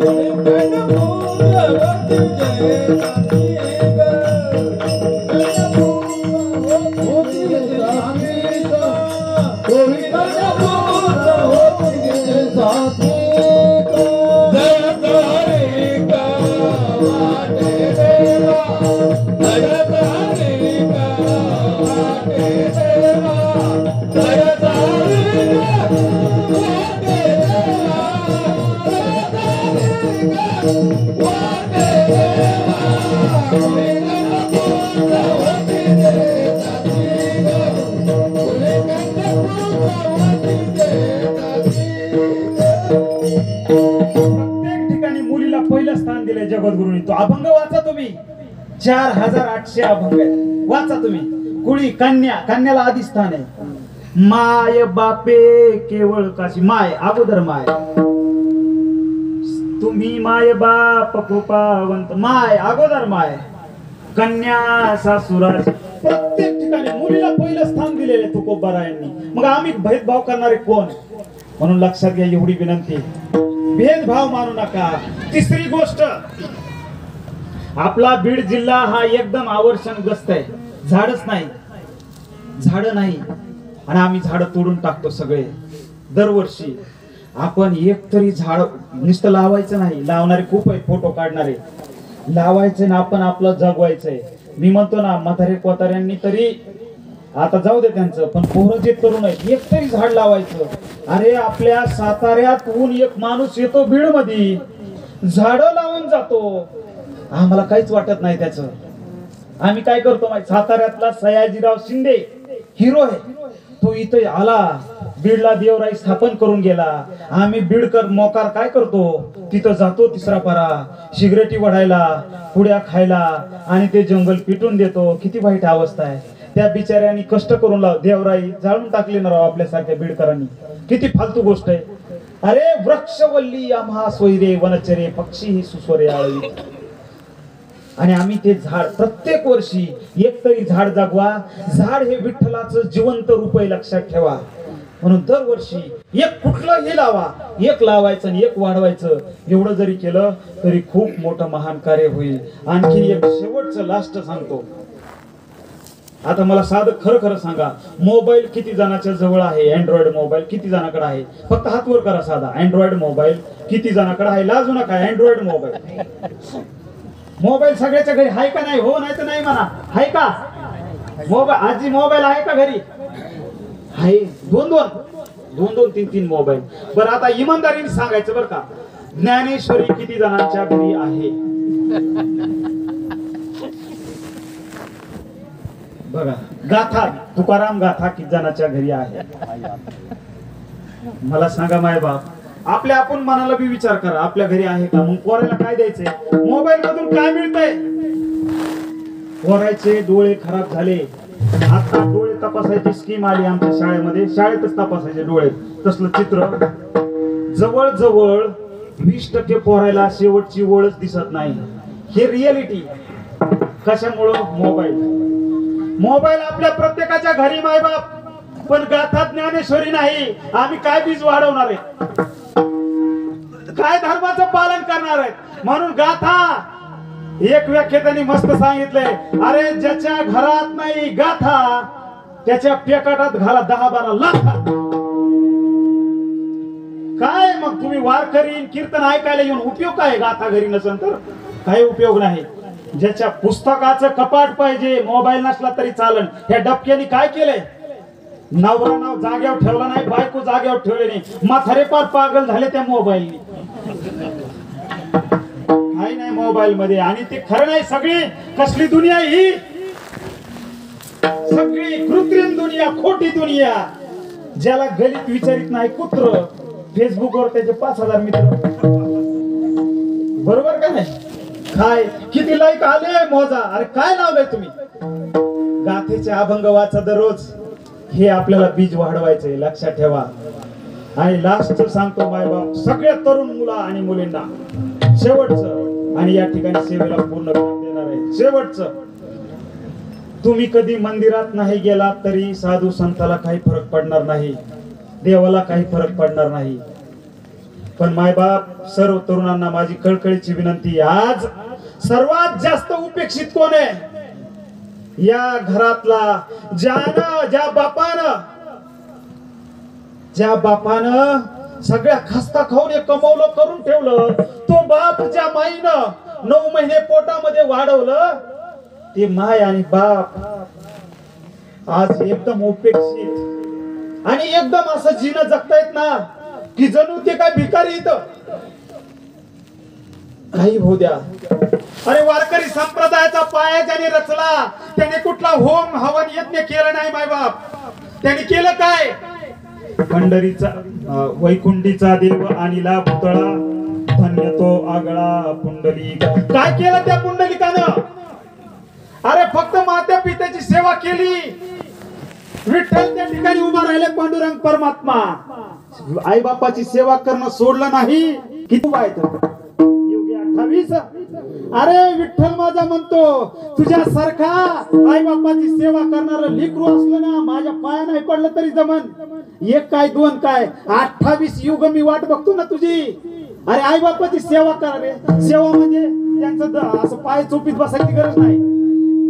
कोळीकडनं पुत्र वकी जय साथी. कोळीकडनं पुत्र वकी जय साथी. प्रत्येक ठिकाणी मुलीला पहिलं स्थान दिलंय जगद्गुरूंनी. तो अभंग वाचा तुम्ही. 4800 अभंग आहेत. वाचा तुम्ही. कुळी कन्या, कन्याला आधी स्थान आहे. माय बापे केवळ काशी, माय अगोदर माय. तुम्ही माय बाप कृपावंत, माय अगोदर माय. कन्या सासुराज, प्रत्येक ठिकाणी मुलीला पहिलं स्थान दिलेले तुकोबारायांनी. मग आम्ही भेदभाव करणारे कोण? म्हणून लक्षात घ्या एवढी विनंती, भेदभाव मानू नका. तिसरी गोष्ट, आपला बीड जिल्हा हा एकदम आवर्षणग्रस्त आहे. झाडच नाही, झाड नाही, आणि आम्ही झाड तोडून टाकतो सगळे. दरवर्षी आपण एक तरी झाड नुसतं लावायचं नाही, लावणारे खूप आहे, फोटो काढणारे. लावायचे ना, आपण आपलं जगवायचंय. मी म्हणतो ना, म्हातारे कोताऱ्यांनी तरी आता जाऊ दे त्यांचं, पण पोरं जे तरुण आहेत एक तरी झाड लावायचं. अरे आपल्या साताऱ्यातून एक माणूस येतो बीड मध्ये, झाड लावून जातो, आम्हाला काहीच वाटत नाही त्याचं. आम्ही काय करतो माहिती, साताऱ्यातला सयाजीराव शिंदे हिरो आहे, तो इथे आला, बीडला देवराई स्थापन करून गेला. आम्ही बीडकर मोकार काय करतो, तिथं जातो तिसरा पारा, सिगरेटी वढायला, पुड्या खायला, आणि ते जंगल पिटून देतो. किती वाईट अवस्था आहे. त्या बिचाऱ्यांनी कष्ट करून लाव, देवराई जाळून टाकली ना राव आपल्यासारख्या बीडकरांनी. किती फालतू गोष्ट आहे. अरे वृक्षवल्ली आम्हा सोयरे, वनचरे पक्षी ही सुस्वरे आळवी. आणि आम्ही ते झाड प्रत्येक वर्षी एक तरी झाड जगवा. झाड हे विठ्ठलाचं जिवंत रूप आहे, लक्षात ठेवा. म्हणून दरवर्षी एक कुठलंही लावा, एक लावायचं आणि एक वाढवायचं. एवढं जरी केलं तरी खूप मोठं महान कार्य होईल. आणखी एक शेवटचं लास्ट सांगतो. आता मला साधं खरं खरं सांगा, मोबाईल किती जणांच्या जवळ आहे? अँड्रॉइड मोबाईल किती जणांकडे आहे? फक्त हात वर करा साधा. अँड्रॉइड मोबाईल किती जणांकडे आहे? लाजू नका. अँड्रॉइड मोबाईल, मोबाईल सगळ्याच्या घरी आहे का नाही? हो, नाही तर नाही म्हणा. आहे का मोबाईल? आजी मोबाईल आहे का घरी? आहे. दोन दोन तीन तीन मोबाईल. बरं आता इमानदारीने सांगायचं बरं का, ज्ञानेश्वरी किती जणांच्या घरी आहे? बघा. गाथा, तुकाराम गाथा किती जणांच्या घरी आहे? मला सांगा माय बाप, आपल्या आपण मनाला बी विचार करा, आपल्या घरी आहे का? मग पोराला काय द्यायचंय? मोबाईल मधून काय मिळतंय? पोराचे डोळे खराब झाले. आता डोळे तपासायची स्कीम आली आमच्या शाळेमध्ये, शाळेतच तपासायचे डोळे. तसलं चित्र जवळजवळ 20% पोरायला शेवटची ओळच दिसत नाही. हे रियालिटी. कशामुळं? मोबाईल आपल्या प्रत्येकाच्या घरी माय बाप, पण गाथा ज्ञानेश्वरी नाही. आम्ही काय बीज वाढवणार आहे? काय धर्माचं पालन करणार आहे? म्हणून गाथा, एक व्याख्यात्याने मस्त सांगितलंय, अरे ज्याच्या घरात नाही गाथा त्याच्या पेकाटात घाला 10-12 लाख. काय मग तुम्ही वारकरी कीर्तन ऐकायला येऊन उपयोग काय? गाथा घरी नसेल तर काही उपयोग नाही. ज्याच्या पुस्तकाचं कपाट पाहिजे, मोबाईल नसला तरी चालन. ह्या डबक्याने काय केलंय? नवरा नाव जाग्यावर ठेवला नाही, बायको जाग्यावर ठेवले नाही, म्हातारे पार पागल झाले त्या मोबाईलने. काही नाही मोबाईल मध्ये. आणि ते खरं नाही. सगळी कसली दुनिया ही? सगळी कृत्रिम दुनिया, खोटी दुनिया. ज्याला गलित विचारित नाही कुत्र, फेसबुकवर त्याचे 5000 मित्र. बरोबर का नाही? काय किती लाईक आले मोजा. अरे काय लावलंय तुम्ही? गाथेचे अभंग वाचा दररोज. हे आपल्याला बीज वाढवायचंय, लक्षात ठेवा. आणि लास्ट सांगतो माय बाप, सगळ्या तरुण मुला आणि मुलींना शेवटचं, आणि या ठिकाणी सेवेला पूर्ण काम देणार आहे. शेवटचं, तुम्ही कधी मंदिरात नाही गेलात तरी साधू संताला काही फरक पडणार नाही, देवाला काही फरक पडणार नाही. पण मायबाप, सर्व तरुणांना माझी कळकळीची विनंती, आज सर्वात जास्त उपेक्षित कोण आहे? या घरातला ज्या बापानं सगळ्या खस्ता खाऊन कमवलं, करून ठेवलं, तो बाप ज्या माईनं 9 महिने पोटामध्ये वाढवलं, ते माय आणि बाप आज एकदम उपेक्षित आणि एकदम असं जीवन जगतायत ना की जणू ते काय भिकारी इथं. काही होऊ द्या. अरे वारकरी संप्रदायाचा पाया ज्याने रचला त्याने कुठला होम हवन यज्ञ केलं नाही माय बाप. त्याने केलं काय? पंढरीचा वैकुंठीचा देव आणिला पुतळा, धन्य तो आगळा पुंडलिक. काय केलं त्या पुंडलिकानं? अरे फक्त मात्या पित्याची सेवा केली, विठ्ठल त्या ठिकाणी उभा राहिले, पांडुरंग परमात्मा आई बापाची सेवा करणं सोडलं नाही. किती वाईट योगी 28. अरे विठ्ठल माझा म्हणतो, तुझ्यासारखा आई बापाची सेवा करणार लेकरू असलं ना, माझ्या पाया नाही पडलं तरी जमन. एक काय दोन काय 28 युग मी वाट बघतो ना तुझी. अरे आई बापाची सेवा करा रे. सेवा म्हणजे त्यांचं असं पाय चोपीत बसायची गरज नाही.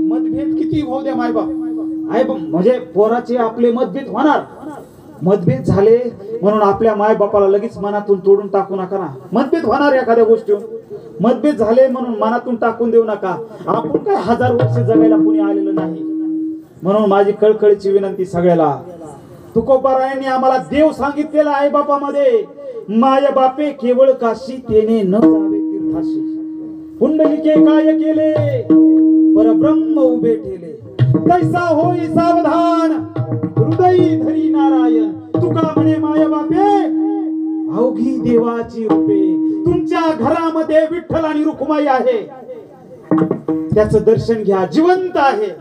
मतभेद किती होऊ द्या माय बाप, आई म्हणजे पोराचे आपले मतभेद होणार. मतभेद झाले म्हणून आपल्या माय बापाला लगेच मनातून तोडून टाकू नका ना. मतभेद होणार एखाद्या गोष्टीवर, मतभेद झाले म्हणून मनातून टाकून देऊ नका. आपण काय 1000 वर्ष जगायला कुणी आलेलं नाही. म्हणून माझी कळकळीची विनंती सगळ्याला, तुकोबारायांनी आम्हाला देव सांगितलेला आई बापामध्ये, माय बापे केवळ काशी तेने न जावे तीर्थाशी. पुंडलिके काय केले परब्रह्म उभे ठेले, तैसा होई सावधान हृदयी धरी नारायण. तुका म्हणे माय बापे अवघी देवाची रूपे, तुमच्या घरामध्ये विठ्ठल आणि रुक्माई आहे, त्याचं दर्शन घ्या, जिवंत आहे.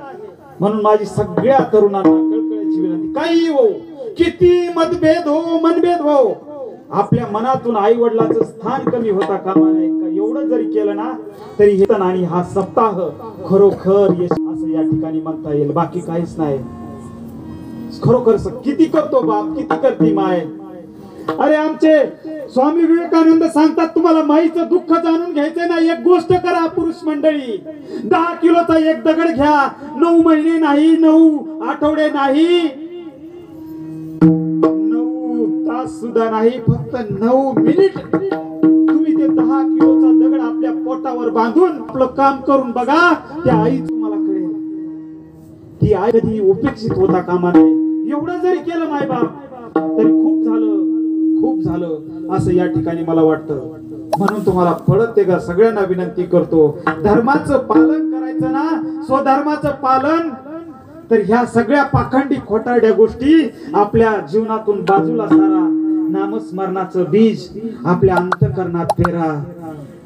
म्हणून माझी सगळ्या तरुणांना कळकळीची विनंती, काही हो किती मतभेद हो मनभेद हो, आपल्या मनातून आई वडिलांचं स्थान कमी होता कामा नये. एवढं जरी केलं ना तरी हे आणि हा सप्ताह खरोखर यश असं या ठिकाणी म्हणता येईल. बाकी काहीच नाही. खरोखर किती करतो बाप, किती करते माय. अरे आमचे स्वामी विवेकानंद सांगतात, तुम्हाला माईचं दुःख जाणून घ्यायचंय ना, एक गोष्ट करा पुरुष मंडळी, 10 किलोचा एक दगड घ्या, 9 महिने नाही, 9 आठवडे नाही, 9 तास सुद्धा नाही, फक्त 9 मिनिट तुम्ही ते 10 किलोचा दगड आपल्या पोटावर बांधून आपलं काम करून बघा. त्या आई तुम्हाला कळेल, ती आई कधी उपेक्षित होता कामा नये. एवढं जरी केलं माय बाप तरी खूप झालं, खूप झालं असं या ठिकाणी मला वाटतं. म्हणून तुम्हाला परत एकदा सगळ्यांना विनंती करतो, धर्माचं पालन करायचं ना, स्वधर्माचं पालन. तर ह्या सगळ्या पाखंडी खोटारड्या गोष्टी आपल्या जीवनातून बाजूला सारा. नामस्मरणाचं बीज आपल्या अंतःकरणात पेरा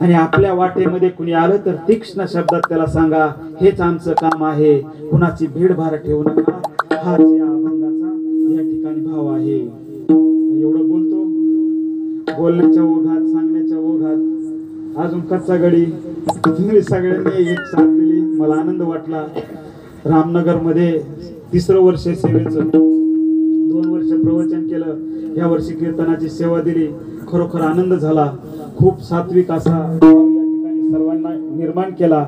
आणि आपल्या वाटेमध्ये कुणी आलं तर तीक्ष्ण शब्दात त्याला सांगा, हेच आमचं काम आहे, कुणाची भीडभाड ठेवू नका. हाच या अभंगाचा या ठिकाणी भाव आहे. एवढं बोलतो, बोलण्याच्या ओघात, सांगण्याच्या ओघात अजून कच्चा गडी तुम्ही सगळ्यांनी एक साथ दिली, मला आनंद वाटला. रामनगर मध्ये 3रं वर्ष सेवेचं, 2 वर्ष प्रवचन केलं, या वर्षी कीर्तनाची सेवा दिली. खरोखर आनंद झाला. खूप सात्विक असा या ठिकाणी सर्वांना निर्माण केला.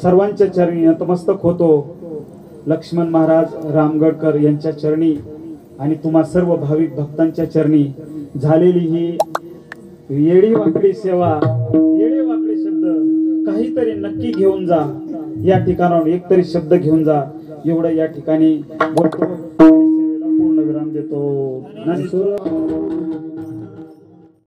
सर्वांच्या चरणी नतमस्तक होतो. लक्ष्मण महाराज रामगडकर यांच्या चरणी आणि तुम्हा सर्व भाविक भक्तांच्या चरणी झालेली ही येडी वाकडी सेवा, येडे वाकडे शब्द काहीतरी नक्की घेऊन जा. या ठिकाणाहून एकतरी शब्द घेऊन जा, एवढं या ठिकाणी बोलतो. सेवेला पूर्ण विराम देतो.